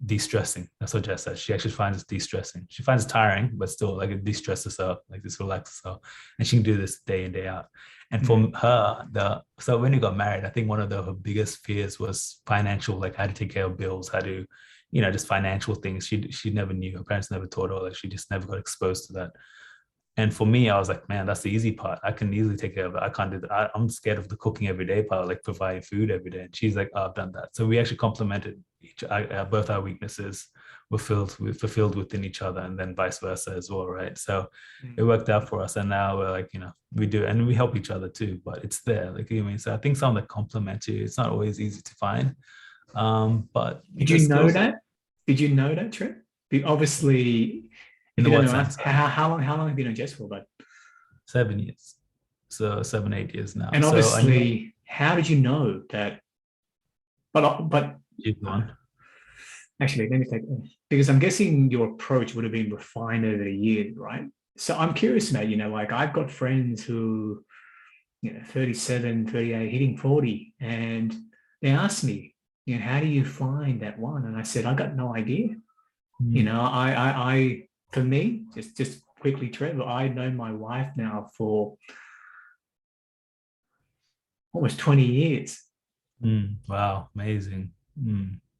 de-stressing. That's what Jess said. She actually finds it de-stressing. She finds it tiring, but still like it de-stresses her, like this relaxes her. And she can do this day in, day out. And for her, so when we got married, I think one of her biggest fears was financial, like how to take care of bills, how to, just financial things. She never knew. Her parents never taught her, like she just never got exposed to that. And for me, I was like, man, that's the easy part. I can easily take care of it. I can't do that. I'm scared of the cooking every day part, like providing food every day. And she's like, oh, I've done that. So we actually complemented both our weaknesses were fulfilled within each other, and then vice versa as well, right? So it worked out for us. And now we're like, we do, and we help each other too, but it's there. Like, you know what I mean? So I think something that complements you, it's not always easy to find. But did you know that? Did you know that, Trip? Obviously, if you don't know, how long have you known Jess for? But 7 years, so 7-8 years now. And obviously, so how did you know that? But actually, let me take, because I'm guessing your approach would have been refined over the years, right? So I'm curious, mate. Like I've got friends who, 37, 38, hitting 40, and they ask me, how do you find that one? And I said, I got no idea. I for me, just quickly, Trevor, I've known my wife now for almost 20 years. Wow, amazing.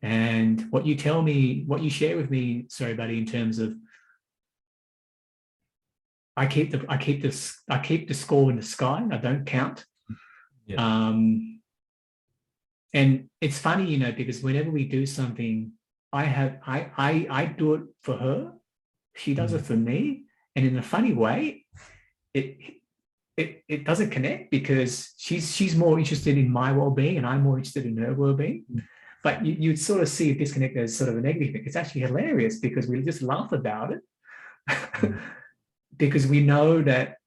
And what you tell me, what you share with me, sorry, buddy, in terms of I keep the score in the sky. I don't count. Yeah. And it's funny, because whenever we do something, I do it for her. She does it for me. And in a funny way, it doesn't connect because she's more interested in my well-being and I'm more interested in her well-being. But you'd sort of see a disconnect as sort of a negative thing. It's actually hilarious because we just laugh about it because we know that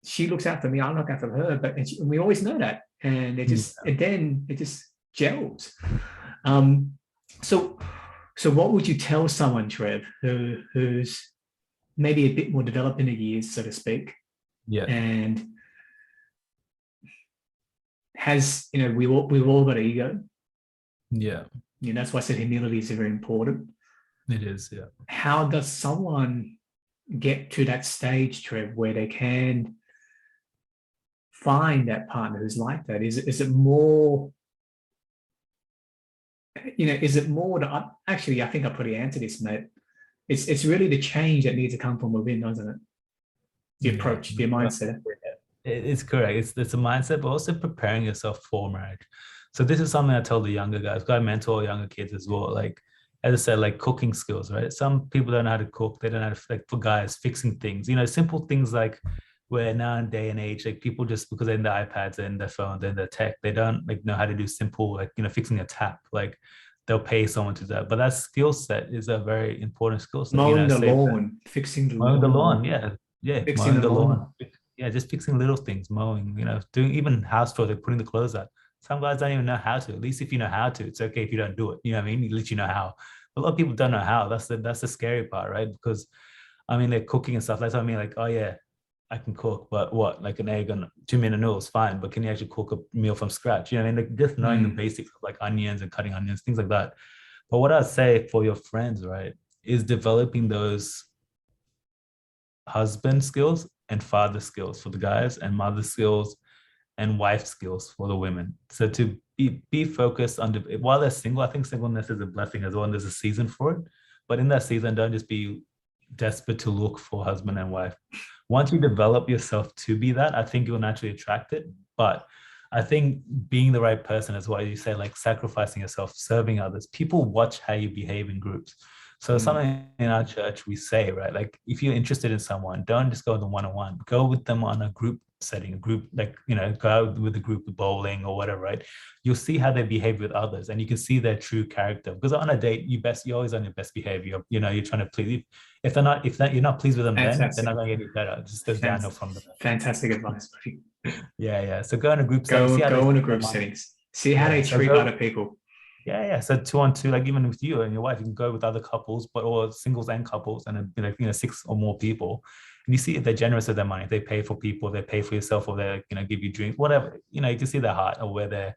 she looks out for me, I look out for her, and we always know that. And it just gels. So what would you tell someone, Trev, who's maybe a bit more developed in the years, so to speak, and has, we've all got ego. Yeah. That's why I said humility is very important. It is, yeah. How does someone get to that stage, Trev, where they can find that partner who's like that? Is it more, is it more to, actually, I think I probably answered this, mate. It's really the change that needs to come from within, doesn't it? The approach, the mindset. It's correct. It's a mindset, but also preparing yourself for marriage. So this is something I tell the younger guys. I mentor younger kids as well. Like, as I said, like cooking skills, right? Some people don't know how to cook. They don't know how to, like for guys, fixing things, simple things like where now in day and age, like people just because they're in their iPads and their phones and their tech, they don't like know how to do simple, like, fixing a tap. Like they'll pay someone to do that. But that skill set is a very important skill set. Mowing the lawn, fixing the lawn. Mowing the lawn, yeah. Fixing the lawn. Yeah, just fixing little things, mowing, doing even house chores, like putting the clothes out. Some guys don't even know how to. At least if you know how to, it's okay if you don't do it. You know what I mean? At least you know how. A lot of people don't know how. That's the scary part, right? Because they're cooking and stuff. That's what I mean. Like, oh yeah, I can cook, but what? Like an egg and 2-minute noodles, fine. But can you actually cook a meal from scratch? You know what I mean? Like just knowing the basics of like onions and cutting onions, things like that. But what I'd say for your friends, right, is developing those husband skills and father skills for the guys, and mother skills and wife skills for the women. So to be focused on while they're single, I think singleness is a blessing as well, and there's a season for it. But in that season, don't just be desperate to look for husband and wife. Once you develop yourself to be that, I think you'll naturally attract it. But I think being the right person is why you say like sacrificing yourself, serving others. People watch how you behave in groups. So something in our church we say, right? Like if you're interested in someone, don't just go with them one-on-one. Go with them on a group setting, a group, like, go out with a group of bowling or whatever, right? You'll see how they behave with others and you can see their true character. Because on a date, you're always on your best behavior. You're trying to please. If you're not pleased with them, then they're not going to get any better. It just goes downhill from them. Fantastic advice, buddy. Yeah. So go in a group setting. Go in a group settings. See how they treat other people. Yeah. So 2-on-2, like even with you and your wife, you can go with other couples, but or singles and couples, and then, like, 6 or more people. And you see if they're generous with their money, if they pay for people, they pay for yourself, or they, give you drinks, whatever. You can see their heart or where their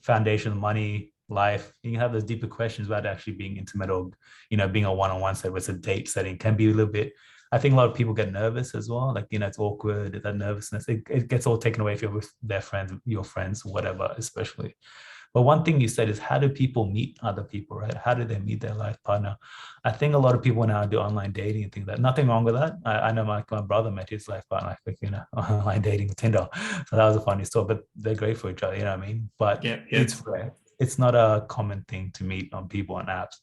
foundation, money, life. You can have those deeper questions without actually being intimate, or being a one-on-one setting. Where it's a date setting can be a little bit. I think a lot of people get nervous as well. Like, it's awkward, that nervousness. It gets all taken away if you're with their friends, your friends, whatever, especially. But one thing you said is, how do people meet other people, right? How do they meet their life partner? I think a lot of people now do online dating and things like that. Nothing wrong with that. I know my brother met his life partner, like, online dating, Tinder. So that was a funny story, but they're great for each other, you know what I mean? But Yeah, it's rare. It's not a common thing to meet on people on apps.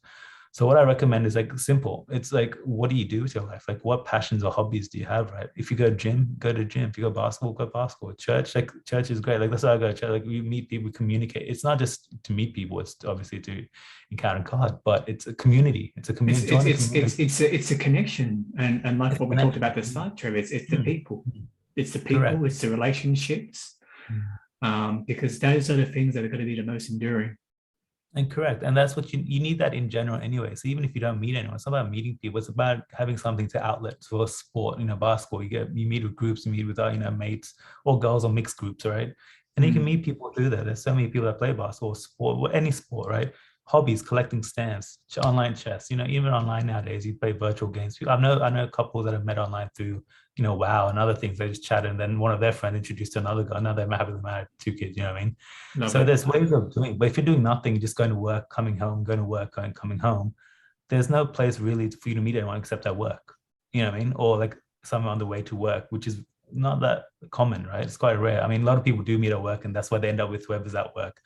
So what I recommend is like simple. It's like, what do you do with your life? Like, what passions or hobbies do you have, right? If you go gym, go to gym. If you go basketball, go basketball. Church, like church is great. Like, that's why I go to church. Like, we meet people, we communicate. It's not just to meet people. It's obviously to encounter God, but it's a community. It's a community. It's a connection, and like what we talked about at the start, Trevor. It's the people. It's the people. Correct. It's the relationships. Because those are the things that are going to be the most enduring. And correct. And that's what you need, that in general anyway. So even if you don't meet anyone, it's not about meeting people. It's about having something to outlet for sport, basketball. You meet with groups, you meet with, mates or girls or mixed groups, right? And you can meet people through there. There's so many people that play basketball, sport, any sport, right? Hobbies, collecting stamps, online chess, even online nowadays, you play virtual games. I know couples that have met online through, WoW and other things. They just chat, and then one of their friends introduced to another guy. Now they're happily married, 2 kids, you know what I mean? So there's ways of doing, but if you're doing nothing, just going to work, coming home, going to work, going, coming home, there's no place really for you to meet anyone except at work, you know what I mean? Or like somewhere on the way to work, which is not that common, right? It's quite rare. I mean, a lot of people do meet at work, and that's why they end up with whoever's at work.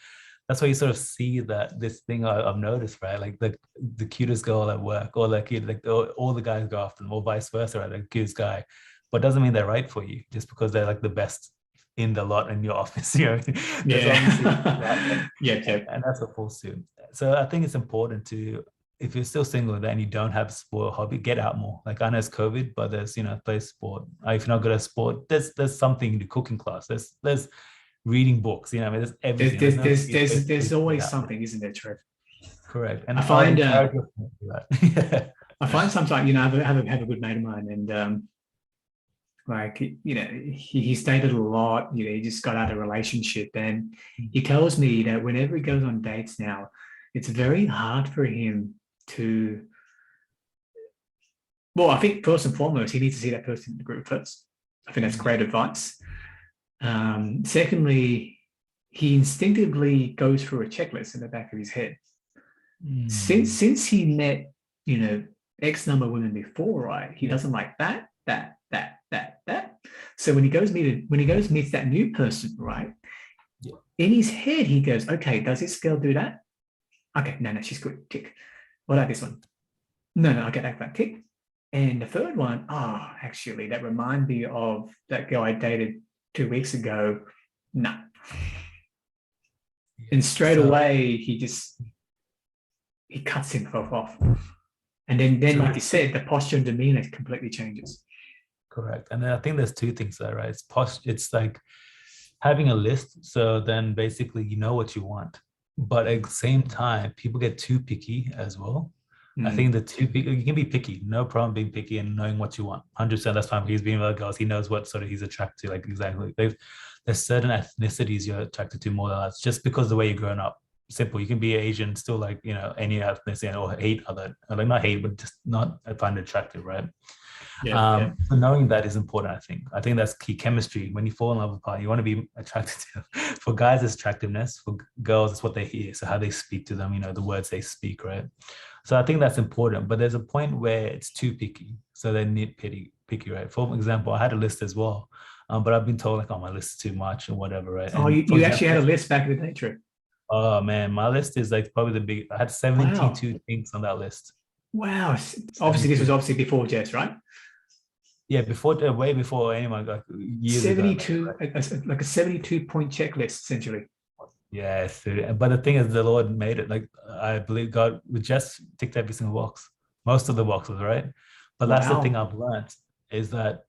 That's why you sort of see that this thing I've noticed, right? Like the cutest girl at work, or like all the guys go after them, or vice versa, right? Like the cutest guy, but doesn't mean they're right for you just because they're like the best in the lot in your office, Yeah. And that's a full suit. So I think it's important to, if you're still single and you don't have a sport hobby, get out more. Like, I know it's COVID, but there's, play sport. If you're not good at sport, there's something in the cooking class. There's reading books, I mean, there's everything. There's always something, isn't there, Trev? Correct. And I find I find sometimes, I have a good mate of mine, and like, he dated a lot, he just got out of a relationship, and he tells me that whenever he goes on dates now, it's very hard for him to, well, I think first and foremost, he needs to see that person in the group first. I think that's great advice. Secondly, he instinctively goes through a checklist in the back of his head. Since he met, X number of women before, right? He doesn't like that. So when he goes meets that new person, right? Yeah. In his head, he goes, okay, does this girl do that? Okay, no, she's good. Tick. What about this one? No, okay, that tick. And the third one, actually, that reminds me of that girl I dated 2 weeks ago. No. And straight away, he cuts himself off. And then like you said, the posture and demeanor completely changes. Correct. And then I think there's 2 things there, right? It's like having a list. So then basically you know what you want. But at the same time, people get too picky as well. I think you can be picky, no problem being picky and knowing what you want. 100% that's fine. He's being with other girls. He knows what sort of he's attracted to. Like, exactly. There's certain ethnicities you're attracted to more than others, just because of the way you're growing up. Simple. You can be Asian, still like, any ethnicity, or hate other, like not hate, but just not find it attractive, right? So knowing that is important. I think that's key. Chemistry. When you fall in love with a partner, you want to be attracted to. For guys, it's attractiveness. For girls, it's what they hear. So how they speak to them, the words they speak, right? So I think that's important. But there's a point where it's too picky. So they're nitpicky, right? For example, I had a list as well, but I've been told like, my list is too much or whatever, right? Oh, you actually had a list back in the day, Trevor? Oh man, my list is like probably the big. I had 72 things on that list. Wow. Obviously, this was before Jess, right? Yeah, way before anyone, like years 72, ago. Like a 72-point checklist, essentially. Yes, but the thing is, the Lord made it. Like, I believe God would just tick every single box, most of the boxes, right? But that's the thing I've learned, is that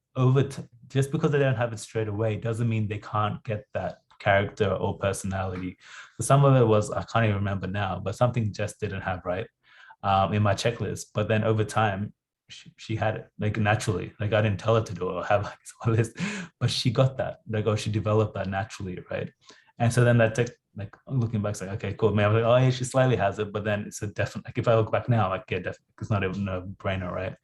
just because they don't have it straight away doesn't mean they can't get that character or personality. So some of it was, I can't even remember now, but something Jess didn't have right in my checklist. But then over time, she had it like naturally. Like I didn't tell her to do it or have like a list, but she got that. Like, oh, she developed that naturally, right? And so then that like looking back, it's like, okay, cool. Maybe I'm like, oh yeah, she slightly has it, but then it's a definite. Like if I look back now, like yeah, definitely, it's not even a brainer, right?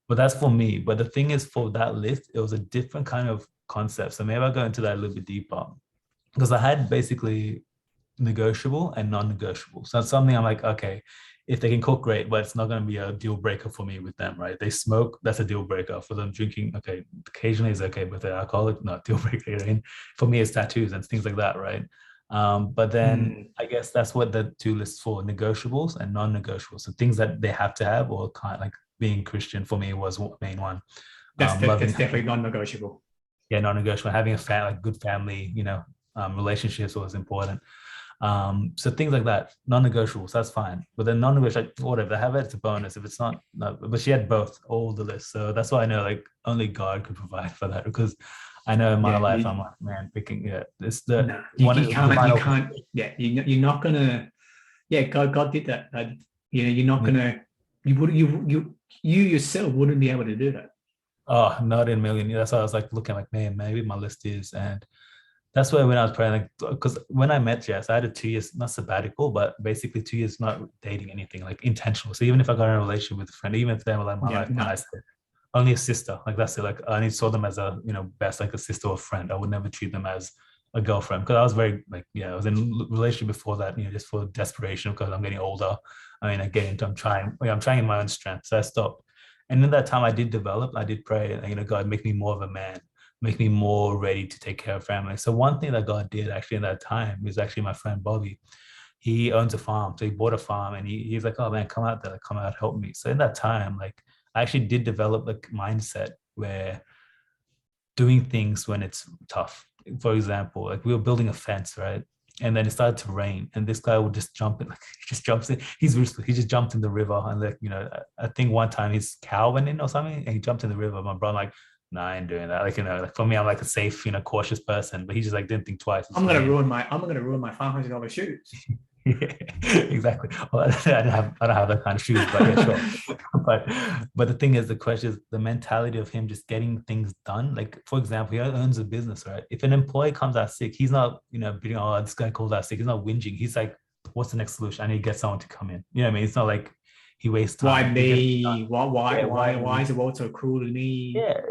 But that's for me. But the thing is, for that list, it was a different kind of concept. So maybe I'll go into that a little bit deeper because I had basically negotiable and non-negotiable. So that's something I'm like, okay, if they can cook, great, but it's not going to be a deal breaker for me with them, right? They smoke, that's a deal breaker. For them drinking, okay, occasionally is okay, but the alcoholic, not deal breaker. I mean, for me, it's tattoos and things like that, right? But then I guess that's what the two lists for: negotiables and non-negotiables. So things that they have to have, or kind of like being Christian for me was the main one. That's definitely non-negotiable. Yeah, non-negotiable. Having a like good family, relationships was important. So things like that, non-negotiables, that's fine. But then non-negotiable, like, whatever, they have it, it's a bonus. If it's not, no. But she had both, all the lists. So that's why I know like only God could provide for that, because I know in my life, I'm like, man, picking, it's the no, you can't, you're not gonna, God did that. You're not gonna, you yourself wouldn't be able to do that. Oh, not in a million. That's why I was like looking like, man, maybe my list is, and that's why when I was praying, like, because when I met Jess, I had a 2 years, not sabbatical, but basically 2 years not dating anything, like intentional. So even if I got in a relationship with a friend, even if they were like my life, I said, only a sister, like that's it. Like I only saw them as a, best like a sister or friend. I would never treat them as a girlfriend, because I was very like, I was in a relationship before that, just for desperation, because I'm getting older. I mean, again, I'm trying in my own strength. So I stopped. And in that time I did develop, I did pray, God, make me more of a man, make me more ready to take care of family. So one thing that God did actually in that time is actually my friend Bobby. He owns a farm. So he bought a farm, and he's like, oh man, come out there, come out, help me. So in that time, like I actually did develop a mindset where doing things when it's tough. For example, like we were building a fence, right? And then it started to rain, and this guy would just jump in, like he just jumps in. He's ruthless. He just jumped in the river, and like, I think one time his cow went in or something, and he jumped in the river. My brother like, no, I ain't doing that. Like, like for me, I'm like a safe, cautious person, but he just like didn't think twice. I'm gonna ruin my $500 shoes. Yeah, exactly. Well, I don't have that kind of shoes, but yeah, sure. but the thing is, the question is the mentality of him just getting things done. Like, for example, he owns a business, right? If an employee comes out sick, he's not, being, oh, this guy called out sick. He's not whinging. He's like, what's the next solution? I need to get someone to come in. You know what I mean? It's not like he wastes time. Why me? Why is the world so cruel to me? Yeah.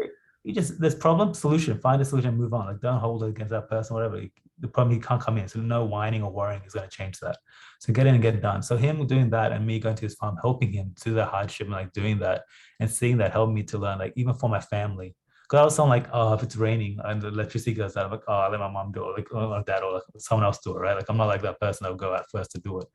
There's problem, solution, find a solution, move on. Like, don't hold it against that person, whatever. The problem, he can't come in. So no whining or worrying is going to change that. So get in and get it done. So him doing that and me going to his farm, helping him through the hardship and like doing that and seeing that helped me to learn, like even for my family. Because I was someone like, oh, if it's raining and the electricity goes out, I'm like, oh, I'll let my mom do it, like, or dad, or like someone else do it, right? Like I'm not like that person that'll go out first to do it.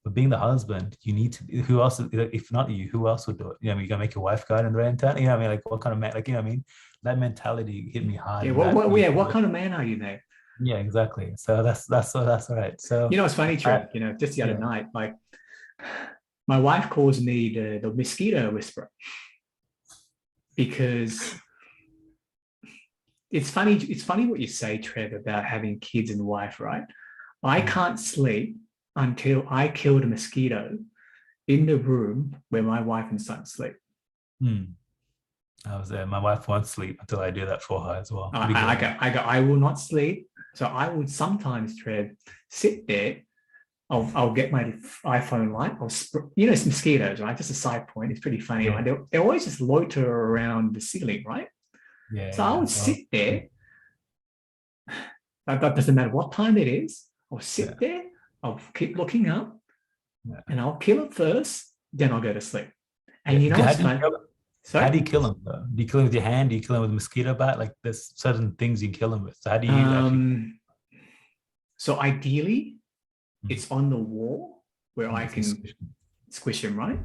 But being the husband, you need to, who else, if not you, who else would do it? You're going to make your wife go out in the rain turn? What I mean? Like what kind of man, like, what I mean? That mentality hit me hard. Yeah, what kind of man are you, mate? Yeah, exactly. So that's all right. So it's funny, Trev, just the other night, like my wife calls me the mosquito whisperer, because it's funny what you say, Trev, about having kids and wife, right? I can't sleep until I kill the mosquito in the room where my wife and son sleep. I was there. My wife won't sleep until I do that for her as well. I will not sleep. So I would sometimes, Trev, sit there. I'll get my iPhone light. It's mosquitoes, right? Just a side point. It's pretty funny. Right? They always just loiter around the ceiling, right? Yeah. So I would sit there. That doesn't matter what time it is. I'll sit there. I'll keep looking up, and I'll kill it first. Then I'll go to sleep. And what's funny? Sorry? How do you kill them though? Do you kill them with your hand? Do you kill them with a mosquito bat? Like there's certain things you can kill them with. So how do you actually? So ideally, it's on the wall where I can squish them, right?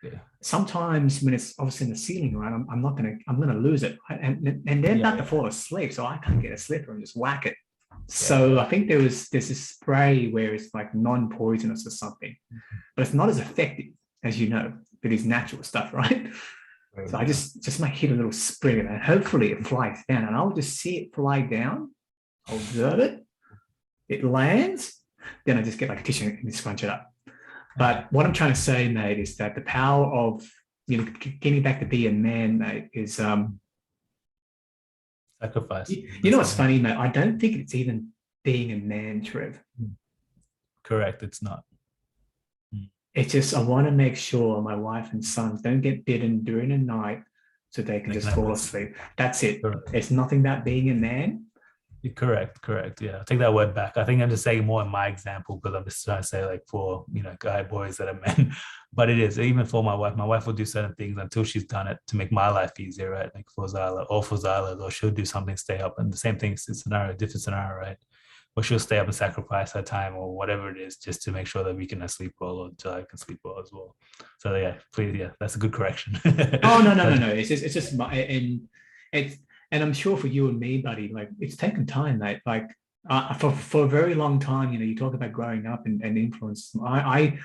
Yeah. Sometimes when it's obviously in the ceiling, right, I'm gonna lose it, right? and they're about to fall asleep, so I can't get a slipper and just whack it. So I think there's this spray where it's like non-poisonous or something, but it's not as effective as with these natural stuff, right? So I just might hit a little sprig and hopefully it flies down, and I'll just see it fly down, I'll observe it, it lands, then I just get like a tissue and scrunch it up. But what I'm trying to say, mate, is that the power of, getting back to be a man, mate, is sacrifice. You know what's funny, mate? I don't think it's even being a man, Trev. Correct. It's not. It's just I want to make sure my wife and sons don't get bitten during the night so they can just fall asleep. That's it. Correct. It's nothing about being a man. Correct. Yeah, I'll take that word back. I think I'm just saying more in my example because I'm just trying to say like for guy boys that are men, but it is even for my wife. My wife will do certain things until she's done it to make my life easier, right? Like for Zyla or she'll do something, stay up, and the same thing. It's different scenario, right? Or she'll stay up and sacrifice her time or whatever it is just to make sure that we can sleep well or until I can sleep well as well. So yeah, please, yeah, that's a good correction. Oh no. It's just and I'm sure for you and me, buddy, like it's taken time, mate. Like for a very long time, you talk about growing up and influence. I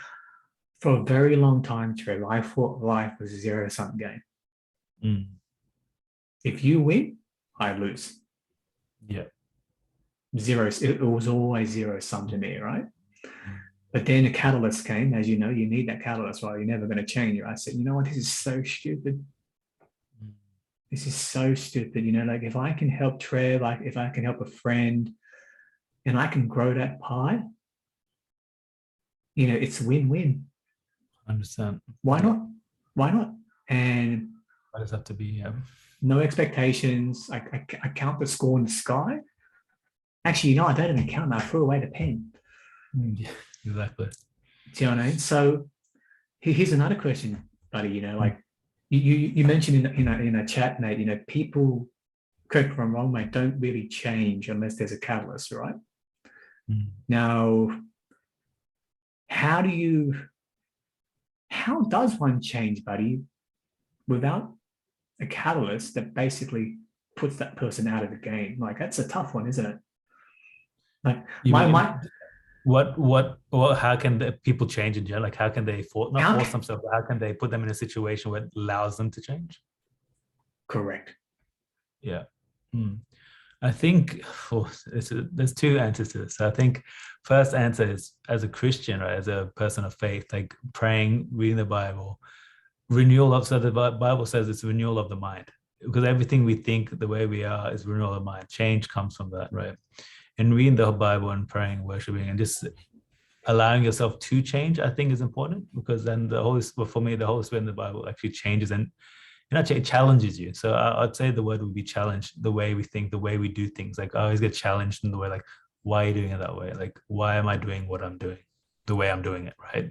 for a very long time, Trevor, I thought life was a zero-sum game. If you win, I lose. Yeah. Zero. It was always zero-sum to me, right? But then a catalyst came. As you know, you need that catalyst, right? You're never going to change it. I said, you know what? This is so stupid. This is so stupid. Like if I can help Trev, like if I can help a friend and I can grow that pie, it's win-win. I understand. Why not? And why does that have to be? No expectations. I count the score in the sky. Actually, I don't even count. I threw away the pen. Yeah, exactly. Do you know what I mean? So here's another question, buddy. Like you mentioned in a chat, mate. People, correct me if I'm wrong, mate, don't really change unless there's a catalyst, right? Now, how does one change, buddy, without a catalyst that basically puts that person out of the game? Like that's a tough one, isn't it? Like how can the people change in general? Like how can they force themselves, but how can they put them in a situation where it allows them to change? Correct. Yeah. I think there's two answers to this. So I think first answer is as a Christian, right, as a person of faith, like praying, reading the Bible, so the Bible says it's renewal of the mind, because everything we think the way we are is renewal of mind. Change comes from that, right? And reading the Bible and praying, worshiping, and just allowing yourself to change, I think is important, because then the Holy Spirit in the Bible actually changes and it challenges you. So I'd say the word would be challenged, the way we think, the way we do things. Like I always get challenged in the way, like, why are you doing it that way? Like, why am I doing what I'm doing, the way I'm doing it, right?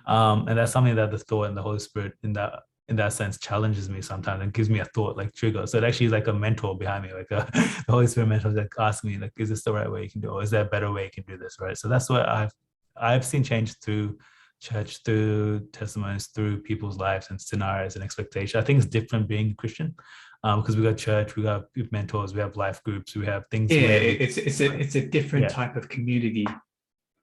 And that's something that the thought and the Holy Spirit in that sense challenges me sometimes and gives me a thought, like trigger. So it actually is like a mentor behind me, like the Holy Spirit mentor that asks me, like, is this the right way you can do it? Or is there a better way you can do this, right? So that's what I've seen change through church, through testimonies, through people's lives and scenarios and expectations. I think it's different being Christian, because we got church, we got mentors, we have life groups, we have things. Yeah, it's a different type of community.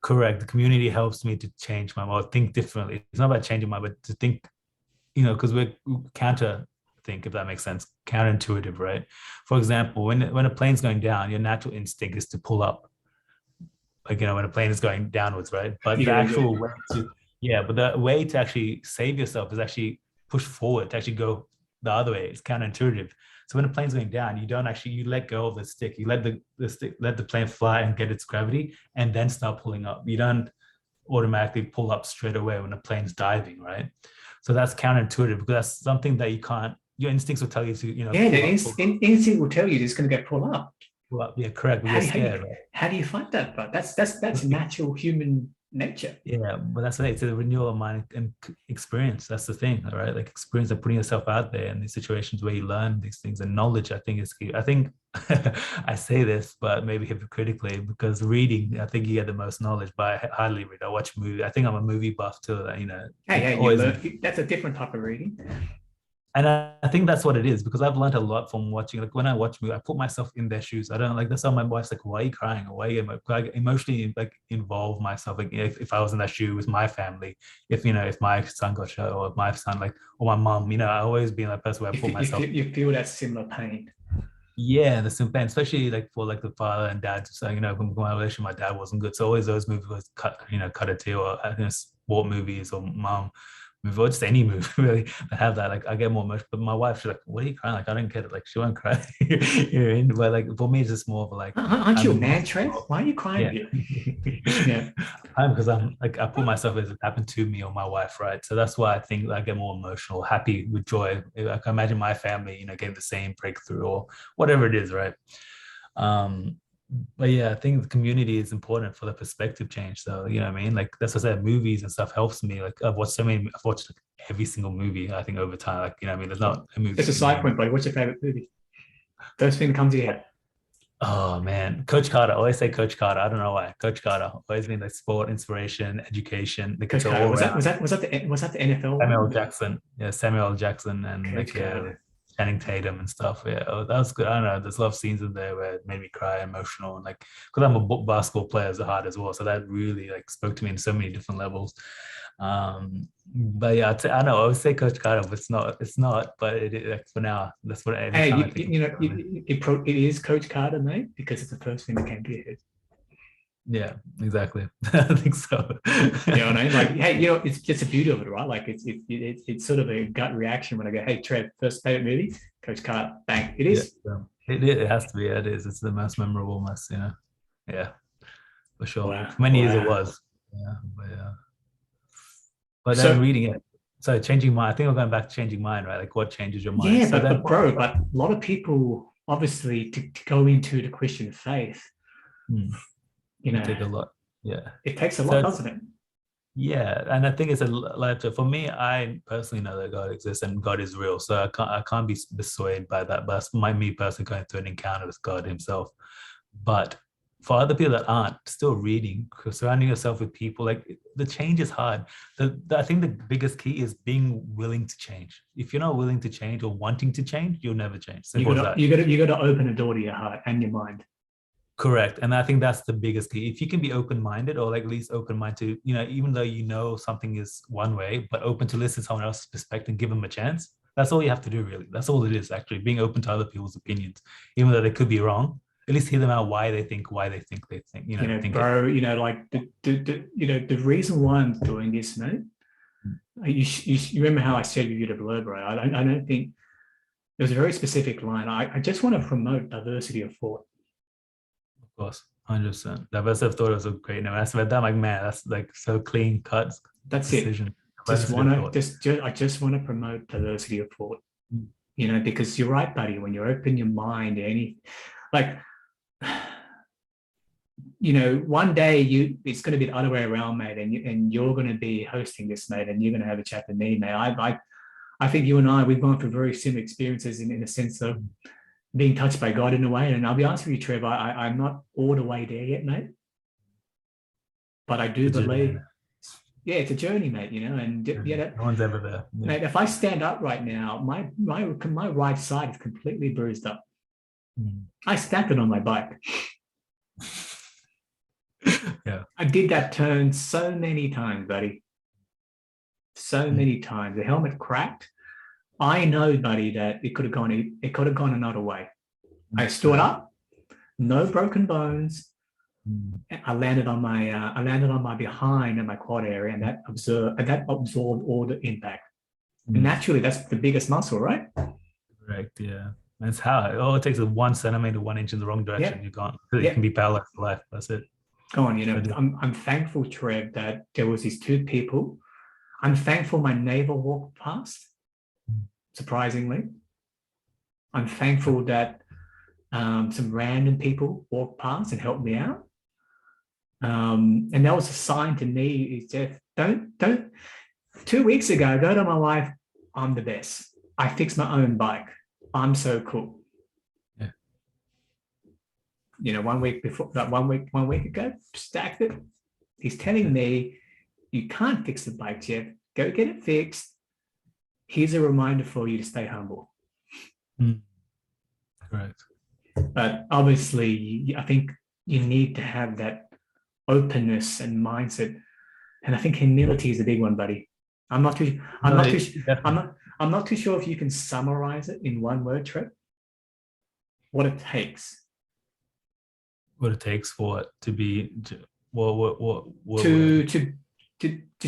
Correct. The community helps me to change my mind, think differently. It's not about changing my mind, but to think, because we're counter think, if that makes sense, counterintuitive, right? For example, when a plane's going down, your natural instinct is to pull up. Like, when a plane is going downwards, right? But the way to actually save yourself is actually push forward, to actually go the other way. It's counterintuitive. So when a plane's going down, you let go of the stick. You let the plane fly and get its gravity and then start pulling up. You don't automatically pull up straight away when a plane's diving, right? So that's counterintuitive, because that's something that you can't, your instincts will tell you to, instinct will tell you it's going to get pulled up. Well, yeah, correct. But you're scared, right? How do you find that? But that's natural human nature. Yeah, but that's right. It's a renewal of mind and experience. That's the thing, all right? Like experience of putting yourself out there in these situations where you learn these things, and knowledge, I think, is key. I think I say this, but maybe hypocritically, because reading, I think you get the most knowledge. But I hardly read. I watch movies. I think I'm a movie buff too. Hey, that's a different type of reading. And I think that's what it is, because I've learned a lot from watching. Like when I watch movies, I put myself in their shoes. I don't like, that's how my wife's like, why are you crying? Or why are you, like, emotionally like involve myself. Like if I was in that shoe with my family, if my son got shot, or if my son, like, or my mom, I always be in that person where I put myself. You feel that similar pain. Yeah, the simple, especially like for like the father and dad. So when my relationship with my dad wasn't good, so always those movies was cut a tear, or sport movies or mom movie, or just any movie really that have that. Like I get more emotional. But my wife, she's like, "What are you crying?" Like I don't get it. Like she won't cry. But like for me, it's just more of like Aren't I'm you a man, Trev? emotional. Why are you crying Yeah. here? Yeah. I'm because I'm like I put myself as it happened to me or my wife, right? So that's why I think I get more emotional, happy with joy. I can imagine my family, getting the same breakthrough or whatever it is, right? Um, but yeah, I think the community is important for the perspective change. So you know what I mean? Like that's what I said, movies and stuff helps me. Like I've watched like every single movie, I think over time. Like, what I mean? There's not a movie Just a to side me. point, buddy. What's your favorite movie? First thing that comes to your head. Oh man, Coach Carter. I always say Coach Carter. I don't know why. Coach Carter always been like sport, inspiration, education. Like it's Coach Carter. all Was that around. was that was that the NFL Samuel one? Jackson. Yeah, Samuel Jackson and Coach like Carter. Channing Tatum and stuff. Yeah, that was good. I don't know. There's a lot of scenes in there where it made me cry, emotional, and like because I'm a basketball player at heart as well, so that really like spoke to me in so many different levels. But yeah, I know I would say Coach Carter, but it's not. But like for now, that's what every Hey, time I think. it is Coach Carter, mate, because it's the first thing that came to your head. Yeah, exactly. I think so. You know what I mean? Like, hey, it's just the beauty of it, right? Like, it's sort of a gut reaction when I go, "Hey, Trev, first favorite movie, Coach Carter." Bang, it Yeah, is. it has to be. Yeah, it is. It's the most memorable, most yeah, for sure. Wow, For many years it wow. was. Yeah, but yeah. But then So reading it, so changing mind. I think we're going back to changing mind, right? Like what changes your mind? yeah, So but then, but a lot of people obviously to go into the Christian faith, hmm, you it know, take a lot. Yeah. it takes a So lot, it's, doesn't it? yeah, and I think it's a lot. For me, I personally know that God exists and God is real. So I can't be persuaded by that. But that's me personally going through an encounter with God Himself. But for other people that aren't, still reading, surrounding yourself with people, like the change is hard. I think the biggest key is being willing to change. If you're not willing to change or wanting to change, you'll never change. You Simple as gotta that. you gotta you gotta open a door to your heart and your mind. Correct. And I think that's the biggest key. If you can be open-minded or like at least open-minded to, even though something is one way, but open to listen to someone else's perspective and give them a chance. That's all you have to do, really. That's all it is, actually, being open to other people's opinions, even though they could be wrong. At least hear them out why they think they think, think it. Bro, like the reason why I'm doing this, mate. You remember how I said you did a blurb, right? I don't think it was a very specific line. I just want to promote diversity of thought. Of course, 100%. Diversity of thought is a great name. That's that, like, man, that's like so clean cut That's it. decision. Diversity of thought. I just want to promote diversity of thought. Mm. Because you're right, buddy. When you open your mind to any, like, one day it's going to be the other way around, mate, and you're going to be hosting this, mate, and you're going to have a chat with me, mate. I think you and we've gone through very similar experiences in a sense of being touched by God in a way. And I'll be honest with you, Trevor, I'm not all the way there yet, mate. But I do believe, yeah, it's a journey, mate. And no one's ever there, mate. If I stand up right now, my right side is completely bruised up. I stacked it on my bike. Yeah, I did that turn so many times, buddy. So many times. The helmet cracked. I know, buddy, that it could have gone another way. I stood up, no broken bones. I landed on my behind and my quad area, and that absorbed all the impact. And naturally, that's the biggest muscle, right? Correct. Yeah. That's how it takes a 1 centimeter, 1 inch in the wrong direction. You're gone. You can be paralyzed for life. That's it. Go on. I'm thankful, Trev, that there was these two people. I'm thankful my neighbor walked past. Surprisingly, I'm thankful that some random people walked past and helped me out. And that was a sign to me is just don't 2 weeks ago, I go to my wife, I'm the best. I fixed my own bike. I'm so cool. Yeah. 1 week before that, 1 week ago, stacked it. He's telling me you can't fix the bike yet. Go get it fixed. Here's a reminder for you to stay humble. Correct. But obviously, I think you need to have that openness and mindset. And I think humility is a big one, buddy. I'm not too sure if you can summarize it in one word, Trent. what it takes What it takes for it to be to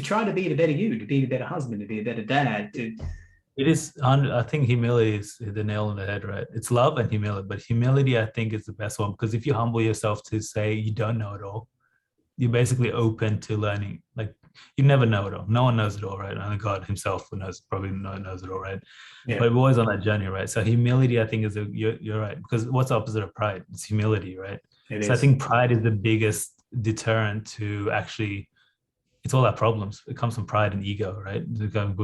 try to be the better you, to be the better husband, to be a better dad. It is. I think humility is the nail on the head, right? It's love and humility, but humility, I think, is the best one, because if you humble yourself to say you don't know it all, you're basically open to learning. Like, you never know it all. No one knows it all, right? Only God Himself knows. Probably knows it all, right? Yeah. But we're always on that journey, right? So humility, I think, is you're right, because what's the opposite of pride? It's humility, right? So I think pride is the biggest deterrent to actually. It's all our problems. It comes from pride and ego, right?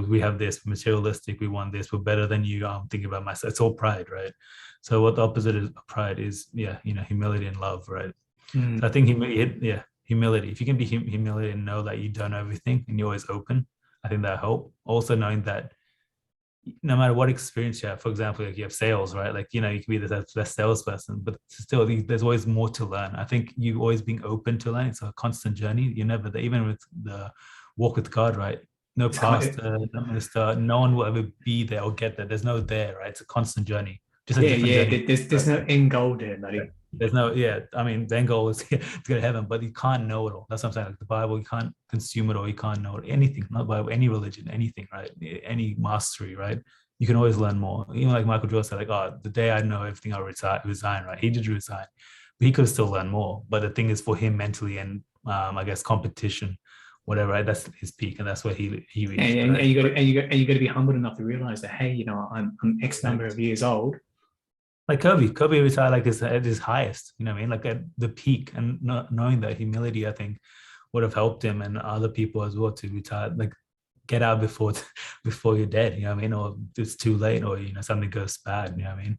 We have this materialistic. We want this. We're better than you. I'm thinking about myself. It's all pride, right? So what the opposite of pride is, humility and love, right? So I think humility. If you can be humility and know that you don't know everything and you're always open, I think that help. Also knowing that no matter what experience you have, for example, like you have sales, right? Like, you can be the best salesperson, but still there's always more to learn. I think you always being open to learn. It's a constant journey. You're never there, even with the walk with God, right? No pastor, no minister, no one will ever be there or get there. There's no there, right? It's a constant journey. Just a different journey. There's no end goal there, buddy. There's no, I mean, the end goal is to go to heaven, but you can't know it all. That's what I'm saying. Like the Bible, you can't consume it all. You can't know anything, not Bible, any religion, anything, right? Any mastery, right? You can always learn more. Even like Michael Jordan said, like, oh, the day I know everything, I'll resign, right? He did resign, but he could have still learned more. But the thing is, for him mentally and I guess competition, whatever, right? That's his peak, and that's where he reached. And you got to be humble enough to realize that, hey, I'm X number of years old. Like Kobe retired like this at his highest, you know what I mean? Like at the peak, and not knowing that humility, I think, would have helped him and other people as well to retire, like get out before you're dead, you know what I mean? Or it's too late, or, something goes bad, you know what I mean?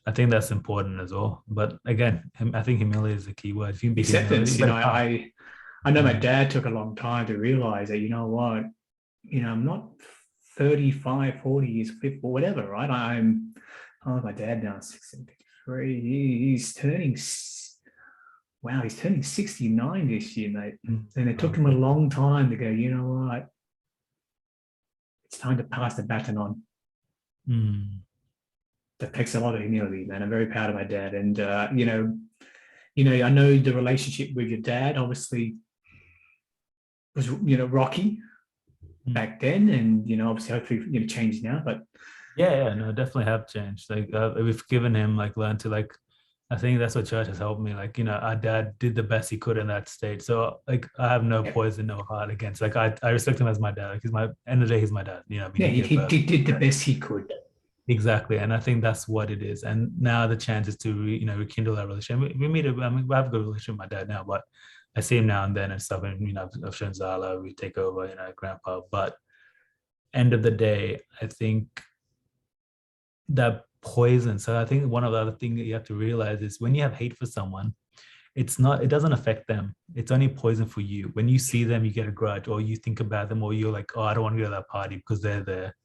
I think that's important as well. But again, I think humility is the key word. If you can be acceptance, I know my dad took a long time to realize that, I'm not 35, 40 years, 50, or whatever, right? My dad now, 63. He's turning 69 this year, mate. And it took him a long time to go, you know what? It's time to pass the baton on. That takes a lot of humility, man. I'm very proud of my dad. And, I know the relationship with your dad obviously was, rocky back then. And, obviously, hopefully, changed now. But no, definitely have changed. Like we've given him, like, learn to, like, I think that's what church has helped me. Like, our dad did the best he could in that state. So, like, I have no poison, no heart against. Like, I respect him as my dad. Like, end of the day, he's my dad. He did the best he could. Exactly, and I think that's what it is. And now the chance is to rekindle that relationship. We meet. I mean, we have a good relationship with my dad now, but I see him now and then and stuff. And I've shown Zala, we take over, grandpa. But end of the day, I think that poison. So I think one of the other things that you have to realize is when you have hate for someone, it doesn't affect them. It's only poison for you. When you see them, you get a grudge, or you think about them, or you're like, oh, I don't want to go to that party because they're there.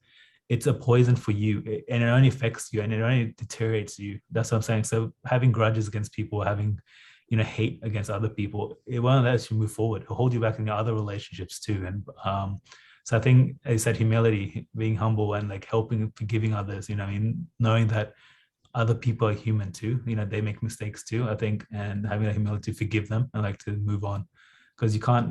It's a poison for you, and it only affects you, and it only deteriorates you. That's what I'm saying. So having grudges against people, having, hate against other people, it won't let you move forward. It'll hold you back in your other relationships too. And so I think, as I said, humility, being humble, and like helping, forgiving others, knowing that other people are human too, they make mistakes too, I think, and having the humility to forgive them and like to move on, because you can't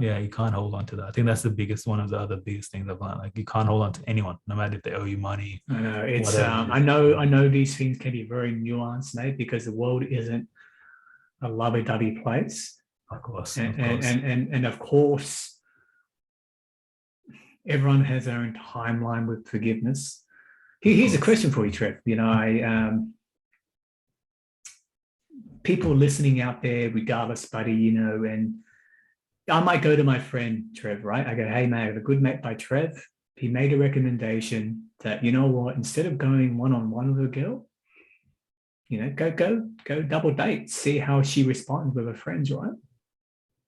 hold on to that. I think that's the biggest, one of the other biggest things I've learned. Like, you can't hold on to anyone, no matter if they owe you money. I know it's, I know these things can be very nuanced, mate, because the world isn't a lovey-dovey place. Of course. And of course, everyone has their own timeline with forgiveness. Here's a question for you, Trev. People listening out there, regardless, buddy, and I might go to my friend Trev, right? I go, hey, mate, I have a good mate by Trev. He made a recommendation that, instead of going one-on-one with a girl, go double date, see how she responds with her friends, right?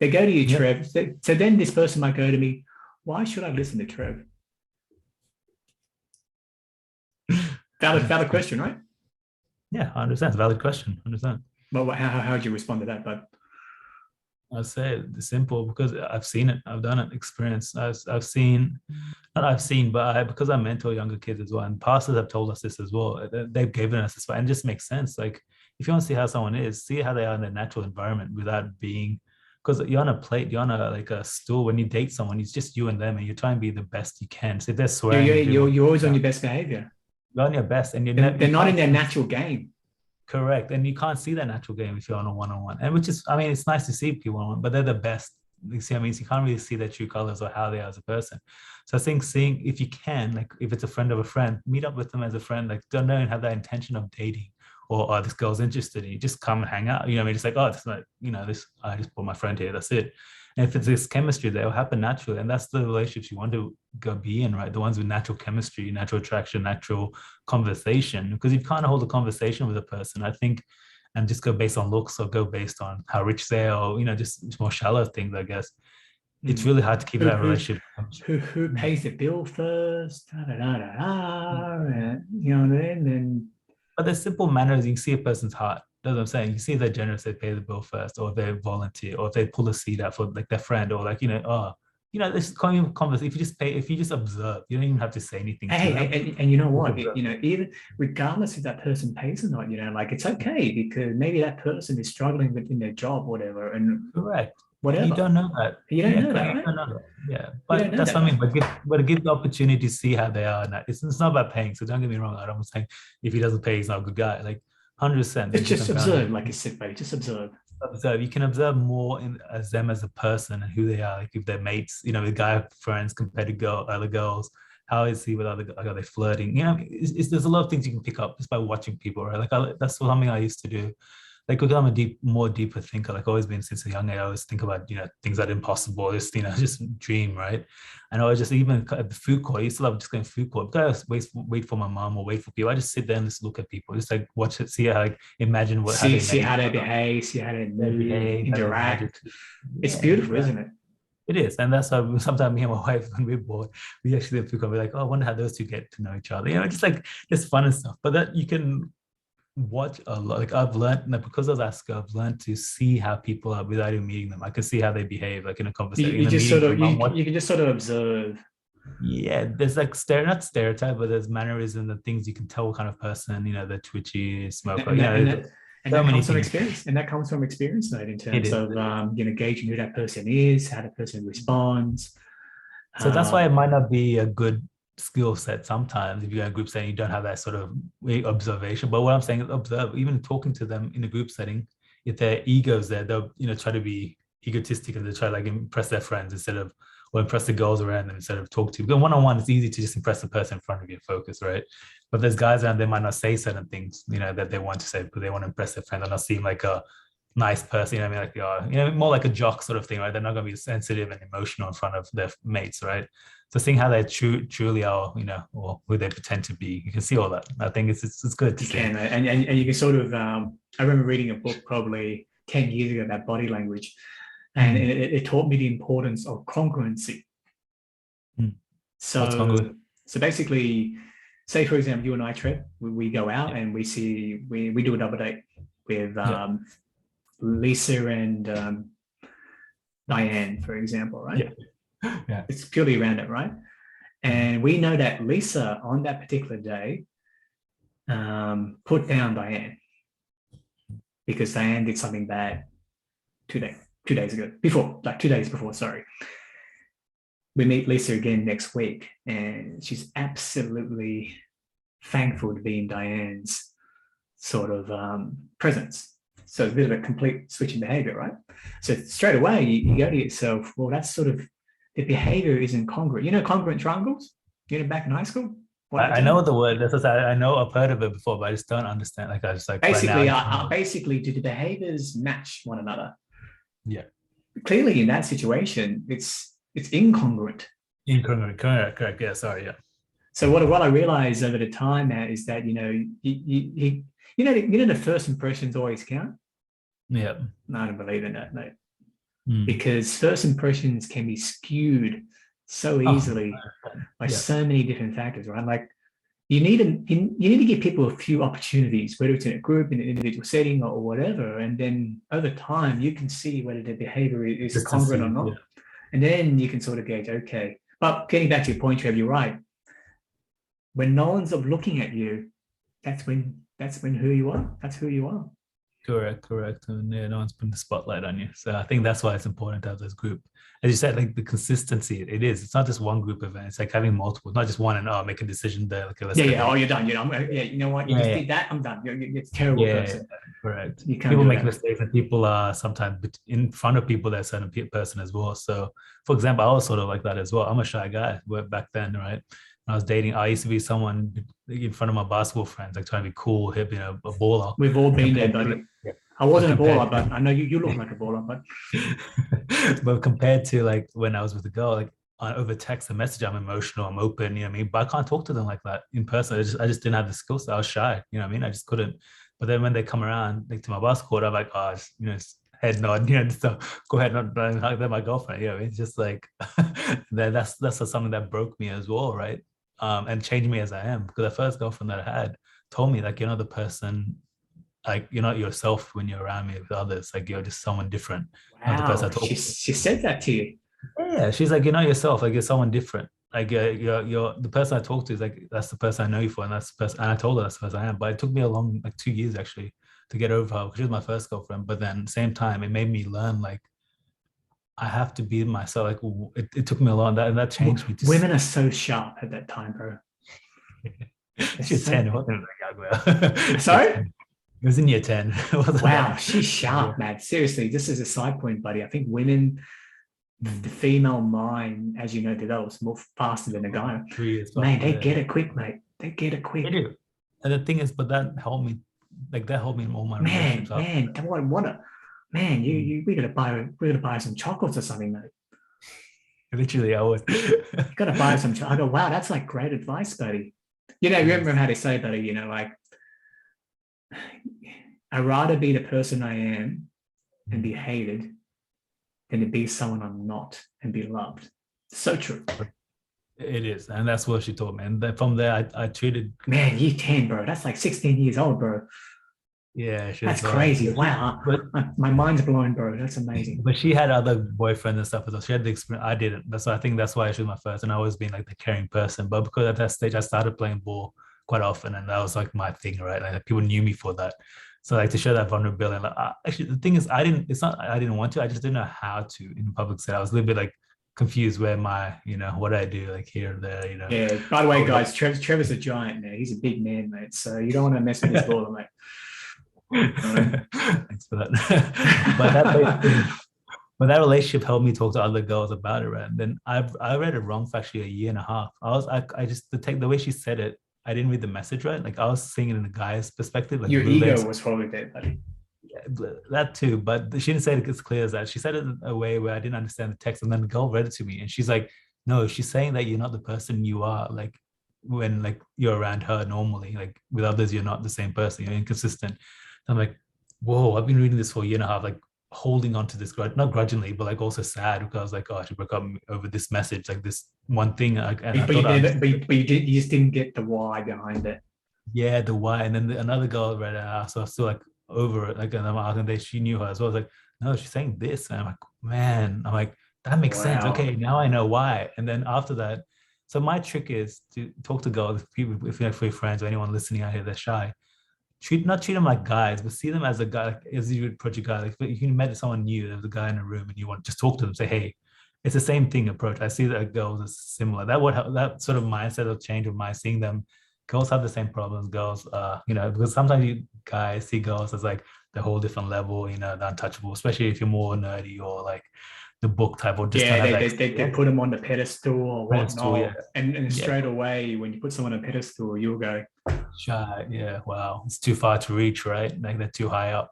They go to you, Trev. So then this person might go to me, why should I listen to Trev? Valid question, right? Yeah, I understand. It's a valid question. I understand. Well, how would you respond to that, bud? I say it's simple, because I've seen it. I've done it, experience. I've seen, but because I mentor younger kids as well, and pastors have told us this as well. They've given us this, and it just makes sense. Like, if you want to see how someone is, see how they are in their natural environment without being, because you're on a plate, you're on like a stool. When you date someone, it's just you and them, and you try and be the best you can. So if they're swearing, You're always on your best behavior. You're on your best, and they're not in their natural game. Correct, and you can't see that natural game if you're on a one-on-one. And which is, I mean, it's nice to see people on, but they're the best. You see, I mean, you can't really see their true colors or how they are as a person. So I think seeing, if you can, like if it's a friend of a friend, meet up with them as a friend. Like don't know and have that intention of dating, or oh, this girl's interested in you. Just come and hang out. You know, I mean, just like, oh, it's like, you know, this, I just brought my friend here. That's it. And if it's this chemistry, that will happen naturally. And that's the relationships you want to go be in, right? The ones with natural chemistry, natural attraction, natural conversation. Because you can't hold a conversation with a person, I think, and just go based on looks or go based on how rich they are, or, you know, just more shallow things, I guess. It's really hard to keep that relationship. Who pays the bill first? You know what I mean? But there's simple manners. You can see a person's heart. That's what I'm saying. You see if they're generous, they pay the bill first, or if they volunteer, or if they pull a seat out for like their friend, or like, you know, this conversation. If you just observe, you don't even have to say anything. Hey, and you know what? You know, even regardless if that person pays or not, you know, like it's okay because maybe that person is struggling within their job, or whatever, and correct. Whatever. You don't know that. You don't know that, right? You don't know that. Yeah, but that's what I mean. But give the opportunity to see how they are. It's not about paying. So don't get me wrong. I'm saying if he doesn't pay, he's not a good guy. Like 100%. It's just observe, like you said, buddy. Just observe. Observe. You can observe more as them as a person and who they are. Like if they're mates, you know, the guy friends compared to other girls. How is he with other? Like, are they flirting? You know, there's a lot of things you can pick up just by watching people, right? Like that's something I used to do. Like because I'm a more deeper thinker, like always been since a young age. I always think about, you know, things that are impossible, just, you know, just dream, right? And I was just, even at the food court, I used to love just going to food court. Because I wait for my mom or wait for people. I just sit there and just look at people, just like watch it, see how, like imagine what see how they behave, see how they move, interact. It's beautiful, isn't it? It is, and that's why sometimes me and my wife, when we're bored, we actually pick up. We're like, oh, I wonder how those two get to know each other. You know, just like just fun and stuff. But that you can watch a lot. Like I've learned that because of that skill, I've learned to see how people are without even meeting them. I can see how they behave, like in a conversation. You can just sort of observe. Yeah, there's like not stereotype, but there's mannerism and things you can tell what kind of person, you know, the twitchy smoker. And that comes from experience. And that comes from experience, though, in terms of you know, gauging who that person is, how the person responds. So that's why it might not be a good skill set sometimes if you're in a group setting, you don't have that sort of observation. But what I'm saying is observe, even talking to them in a group setting, if their ego's there, they'll, you know, try to be egotistic and they try to like impress their friends instead of, or impress the girls around them instead of talk to. Because one-on-one, it's easy to just impress the person in front of you, focus, right? But there's guys around, they might not say certain things, you know, that they want to say, but they want to impress their friend and not seem like a nice person, you know what I mean? Like, you know, more like a jock sort of thing, right? They're not going to be sensitive and emotional in front of their mates, right? So seeing how they truly are, you know, or who they pretend to be, you can see all that. I think it's good to see. And you can sort of, I remember reading a book probably 10 years ago about body language, and it taught me the importance of congruency. So basically, say for example, you and I, Trev, we go out and we do a double date with Lisa and Diane, for example, right? Yeah. It's purely random, right? And we know that Lisa on that particular day put down Diane because Diane did something bad 2 days ago, like 2 days before, sorry. We meet Lisa again next week and she's absolutely thankful to be in Diane's sort of presence. So it's a bit of a complete switch in behavior, right? So straight away you go to yourself, well, that's sort of, the behavior isn't congruent. You know, congruent triangles, you know, back in high school? I know the word. I know I've heard of it before, but I just don't understand. Like I just like basically, do the behaviors match one another? Yeah. Clearly, in that situation, it's incongruent. Incongruent, correct. Yeah, sorry, yeah. So what I realized over the time now is that, you know, the first impressions always count. Yeah. No, I don't believe in that, mate. Because first impressions can be skewed so easily by so many different factors, right? Like you need to give people a few opportunities, whether it's in a group, in an individual setting, or whatever, and then over time you can see whether their behavior is congruent or not, and then you can sort of gauge, okay. But getting back to your point, Trevor, you're right. When no one's looking at you, that's when who you are. That's who you are. Correct. And yeah, no one's putting the spotlight on you. So I think that's why it's important to have this group. As you said, like the consistency, it is. It's not just one group event. It's like having multiple, not just one and make a decision there. Like, let's Yeah, go yeah. there. Oh, you're done. Yeah, you know what? You just did that. I'm done. You're a terrible person. Correct. You can't People do make that. mistakes, and people are sometimes in front of people. They're a certain person as well. So, for example, I was sort of like that as well. I'm a shy guy back then, right? When I was dating, I used to be someone in front of my basketball friends, like trying to be cool, hip, a baller. We've all been there, Compared to, buddy. I wasn't a baller, compared but I know you look like a baller. But but compared to like when I was with a girl, like over text and message, I'm emotional, I'm open, you know what I mean? But I can't talk to them like that in person. I just didn't have the skill set. I was shy, you know what I mean? I just couldn't. But then when they come around like to my basketball court, I'm like, oh, just head nod, so go ahead and hug them, my girlfriend, you know, it's just like that's something that broke me as well, right? And changed me as I am, because the first girlfriend that I had told me like, you're not the person, like you're not yourself when you're around me with others, like you're just someone different. Not the person wow, I talk she to. said that to you. Yeah, she's like, you're not yourself, like you're someone different. Like you're the person I talk to is like, that's the person I know you for, and that's the person. And I told her that's the person I am. But it took me a long, like 2 years actually, to get over her, because she was my first girlfriend. But then same time, it made me learn like I have to be myself. Like it took me a lot, and that changed me. Women are so sharp at that time, bro. She's So... 10. It wasn't like Sorry? It was in year 10. Wow, she's sharp, man. Seriously, just as a side point, buddy. I think women, the female mind, as you know, develops more faster than a guy. 3 years. Man, they get it quick, mate. They get it quick. They do. And the thing is, but that helped me. Like that helped me in all my relationships. Man, we gotta buy some chocolates or something, mate. Literally, I was. You gotta buy some. I go, wow, that's like great advice, buddy. You know, you remember how they say, buddy. You know, like I'd rather be the person I am and be hated than to be someone I'm not and be loved. So true. It is, and that's what she told me. And then from there, I treated. Man, year 10, bro. That's like 16 years old, bro. Yeah, that's crazy. Wow, but my mind's blown, bro. That's amazing. But she had other boyfriends and stuff as well. She had the experience. I didn't. That's why I think that's why she was my first, and I always been like the caring person. But because at that stage I started playing ball quite often, and that was like my thing, right? Like people knew me for that. So like to show that vulnerability. Like actually, the thing is, it's not I didn't want to. I just didn't know how to in public setting. I was a little bit like confused where what I do, like here and there, Yeah. By the way, guys, Trevor's a giant now. He's a big man, mate. So you don't want to mess with his baller, mate. Thanks for that. but that relationship helped me talk to other girls about it, right? And then I read it wrong for actually a year and a half. I just the way she said it, I didn't read the message right. Like I was seeing it in the guy's perspective. Like your ego was probably there, buddy. Yeah, that too, but she didn't say it as clear as that. She said it in a way where I didn't understand the text, and then the girl read it to me, and she's like, "No, she's saying that you're not the person you are. Like when like you're around her normally, like with others, you're not the same person. You're inconsistent." I'm like, whoa, I've been reading this for a year and a half, like holding on to this, not grudgingly, but like also sad, because I was like, oh, I should break up over this message, like this one thing. But you just didn't get the why behind it. Yeah, the why. And then another girl read it, so I was still like over it. Like, and I'm asking, she knew her as well. I was like, no, she's saying this. And I'm like, man, that makes sense. Okay, now I know why. And then after that, so my trick is to talk to girls, people, if you have free friends or anyone listening out here that's shy. Not treat them like guys, but see them as a guy, like, as you would approach a guy. Like if you met someone new, there's a guy in a room, and you want to just talk to them, say, "Hey," it's the same thing approach. I see that girls are similar. That sort of mindset of change of my seeing them. Girls have the same problems. Girls, because sometimes you guys see girls as like the whole different level, the untouchable, especially if you're more nerdy or like the book type, or just they put them on the pedestal or whatnot. Yeah. And straight away, when you put someone on a pedestal, you'll go, shy. Yeah, wow, it's too far to reach, right? Like they're too high up.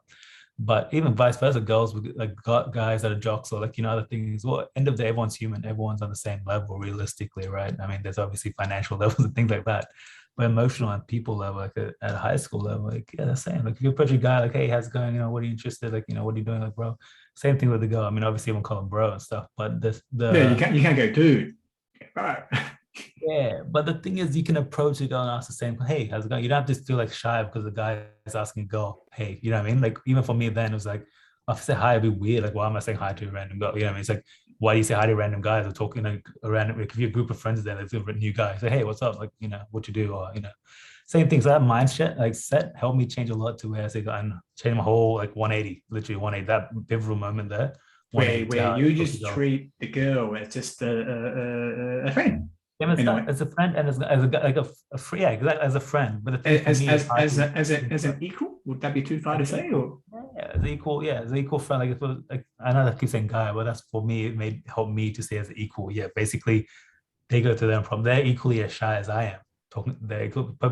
But even vice versa, girls with like guys that are jocks or like other things. Well, end of the day, everyone's human. Everyone's on the same level, realistically, right? I mean, there's obviously financial levels and things like that, but emotional and people level, like at a high school level, like the same. Like if you approach a guy, like, hey, how's it going? What are you interested? Like, what are you doing? Like, bro. Same thing with the girl. I mean, obviously, everyone call him bro and stuff, but you can't go, dude. Right. Yeah, but the thing is, you can approach a girl and ask the same, hey, how's it going? You don't have to feel like shy because the guy is asking a girl, hey, you know what I mean? Like, even for me then, it was like, if I say hi, it'd be weird. Like, why am I saying hi to a random girl? You know what I mean? It's like, why do you say hi to random guys or talking like a random, like, if you're a group of friends there, there's a new guy, say, hey, what's up? Like, what you do? Or, same things. So that mindset, like set, helped me change a lot to where I say, I changed my whole like 180, literally 180. That pivotal moment there, where you just treat the girl as just a friend. As a friend and like a free, yeah, exactly, as a friend. But the thing for me as an equal, would that be too far to say? Or as an equal friend. Like I know I keep saying guy, but that's for me. It help me to say as equal. Yeah, basically, they go to them from they're equally as shy as I am.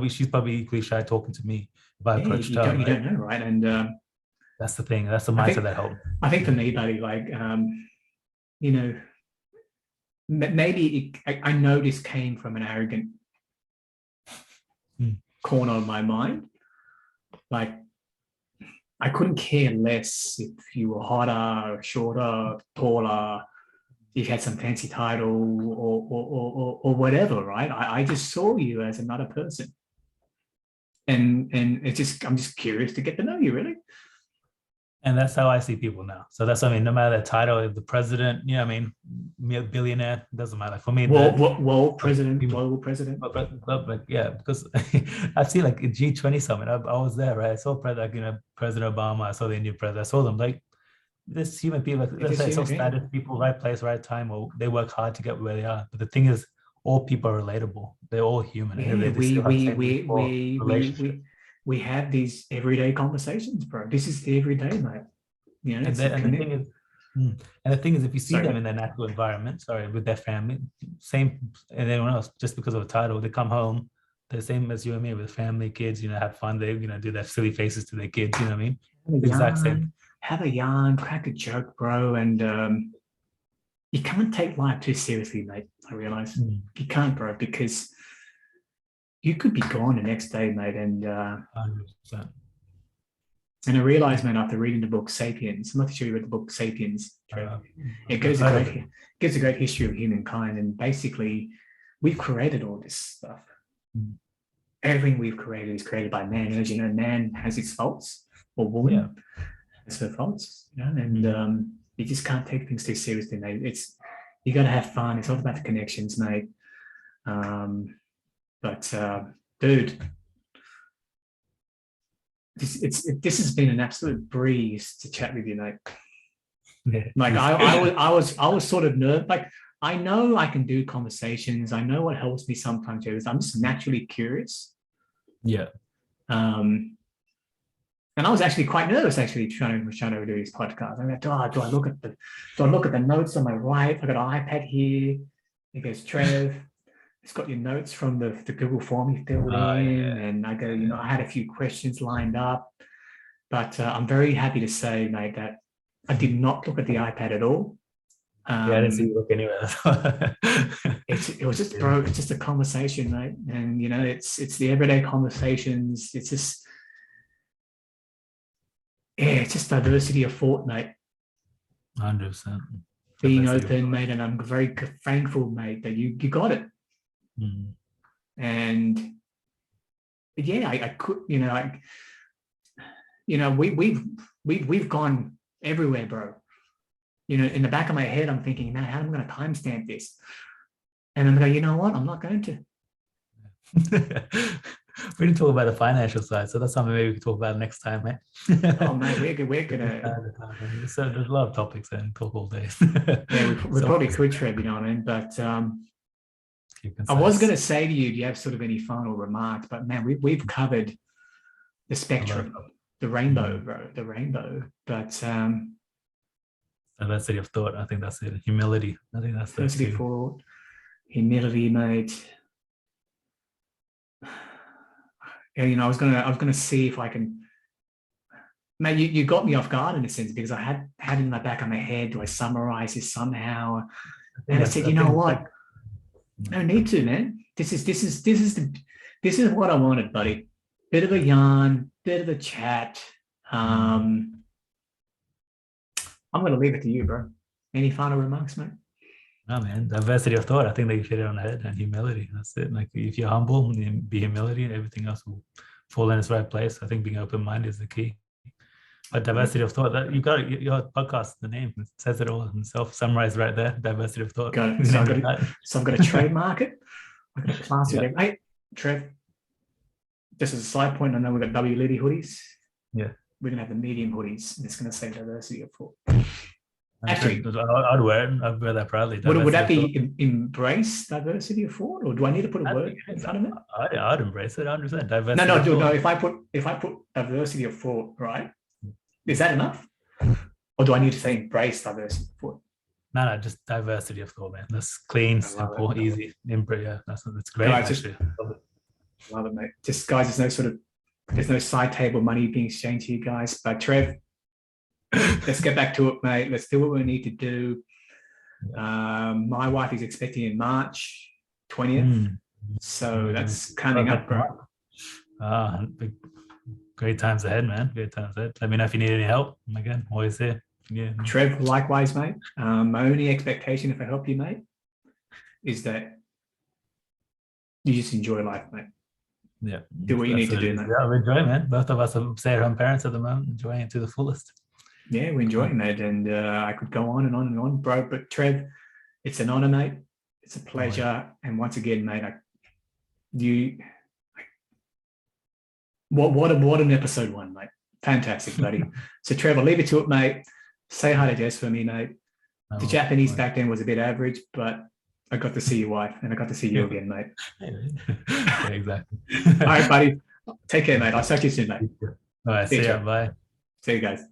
She's probably equally shy talking to me if I approached her. You don't know, right? And that's the thing. That's the mindset that helped. I think for me, buddy, like maybe I know this came from an arrogant corner of my mind. Like, I couldn't care less if you were hotter, shorter, taller, if you had some fancy title or whatever, right? I just saw you as another person. And I'm just curious to get to know you, really. And that's how I see people now. So that's, no matter the title, the president, billionaire, doesn't matter. For me, global president. But yeah, because I see like a G20 summit, I was there, right? I saw President Obama, I saw the Indian president, I saw them like this human people, let's say so status people, right place, right time, or they work hard to get where they are. But the thing is, all people are relatable. They're all human. We have these everyday conversations, bro. This is the everyday, mate. And the thing is, if you see them in their natural environment, with their family, same, and everyone else, just because of the title, they come home, the same as you and me, with family, kids, have fun, they, do their silly faces to their kids, you know what I mean? Exact same. Have a yarn, crack a joke, bro, and you can't take life too seriously, mate. I realize you can't, bro, because you could be gone the next day, mate. And 100%. And I realized, man, after reading the book *Sapiens*, I'm not sure you read the book *Sapiens*, Trevor. It gives a great history of humankind, and basically, we've created all this stuff. Everything we've created is created by man. As you know, man has its faults, or woman has her faults, and you just can't take things too seriously, mate. You got to have fun. It's all about the connections, mate. But dude, this has been an absolute breeze to chat with you, mate. Like I was sort of nervous. Like, I know I can do conversations. I know what helps me sometimes is I'm just naturally curious. Yeah. And I was actually quite nervous, trying to do this podcast. I'm like, do I look at the notes on my right? I got an iPad here. It goes, Trev, it's got your notes from the Google form you filled in. And I go, I had a few questions lined up. But I'm very happy to say, mate, that I did not look at the iPad at all. I didn't see you look anywhere. It was just, bro, it's just a conversation, mate. And, it's the everyday conversations. It's just, it's just diversity of thought, mate. 100%. Being open, mate, and I'm very thankful, mate, that you got it. And I could, we've gone everywhere, bro. In the back of my head, I'm thinking, man, how am I going to timestamp this? And I'm going, you know what? I'm not going to. We didn't talk about the financial side, so that's something maybe we can talk about next time, man. Oh man, we're gonna. So there's a lot of topics and talk all day. Yeah, we probably could, Trev, you know what I mean? But I was going to say to you, do you have sort of any final remarks? But man, we've covered the spectrum, the rainbow, bro, the rainbow. But diversity of thought, I think that's it. Humility, I think that's diversity of thought, humility, mate. I was gonna see if I can. Mate, you got me off guard in a sense, because I had in the back of my head, do I summarize this somehow? And I said, you know what? No need to, man. This is what I wanted, buddy. Bit of a yarn, bit of a chat. I'm gonna leave it to you, bro. Any final remarks, mate? No, man, diversity of thought. I think they hit it on the head, and humility. That's it. Like, if you're humble and be humility, everything else will fall in its right place. I think being open-minded is the key. But diversity of thought, that you got your podcast, the name, it says it all himself, summarized right there. Diversity of thought. Got it. So I'm going to trademark it. I'm going to class it. Hey, Trev, just as a side point, I know we've got W Liddy hoodies. Yeah. We're going to have the medium hoodies, and it's going to say diversity of thought. Actually, I'd wear it. I'd wear that proudly. Would that be embrace diversity of thought, or do I need to put a word in front of it? I'd embrace it 100%. Diversity. No. If I put diversity of thought, right, is that enough, or do I need to say embrace diversity of thought? No, just diversity of thought, man. That's clean, simple, easy. Yeah, that's great. Actually, love it, mate. Just guys, there's no side table money being exchanged here, guys. But Trev, let's get back to it, mate. Let's do what we need to do. My wife is expecting in March 20th. So that's coming up, bro. Great times ahead, man. Great times ahead. Let me know if you need any help. Again, always here. Yeah. Trev, likewise, mate. My only expectation, if I help you, mate, is that you just enjoy life, mate. Yeah. Do what you need to do, mate. Yeah, we enjoy, man. Both of us are stay-at-home parents at the moment, enjoying it to the fullest. Yeah, we're enjoying that, and I could go on and on and on, bro. But Trev, it's an honor, mate. It's a pleasure, and once again, mate, what an episode one, mate. Fantastic, buddy. So, Trev, I'll leave it to it, mate. Say hi to Jess for me, mate. The Japanese back then was a bit average, but I got to see your wife, and I got to see you again, mate. Yeah, exactly. All right, buddy. Take care, mate. I'll talk to you soon, mate. All right, see you. Bye. See you guys.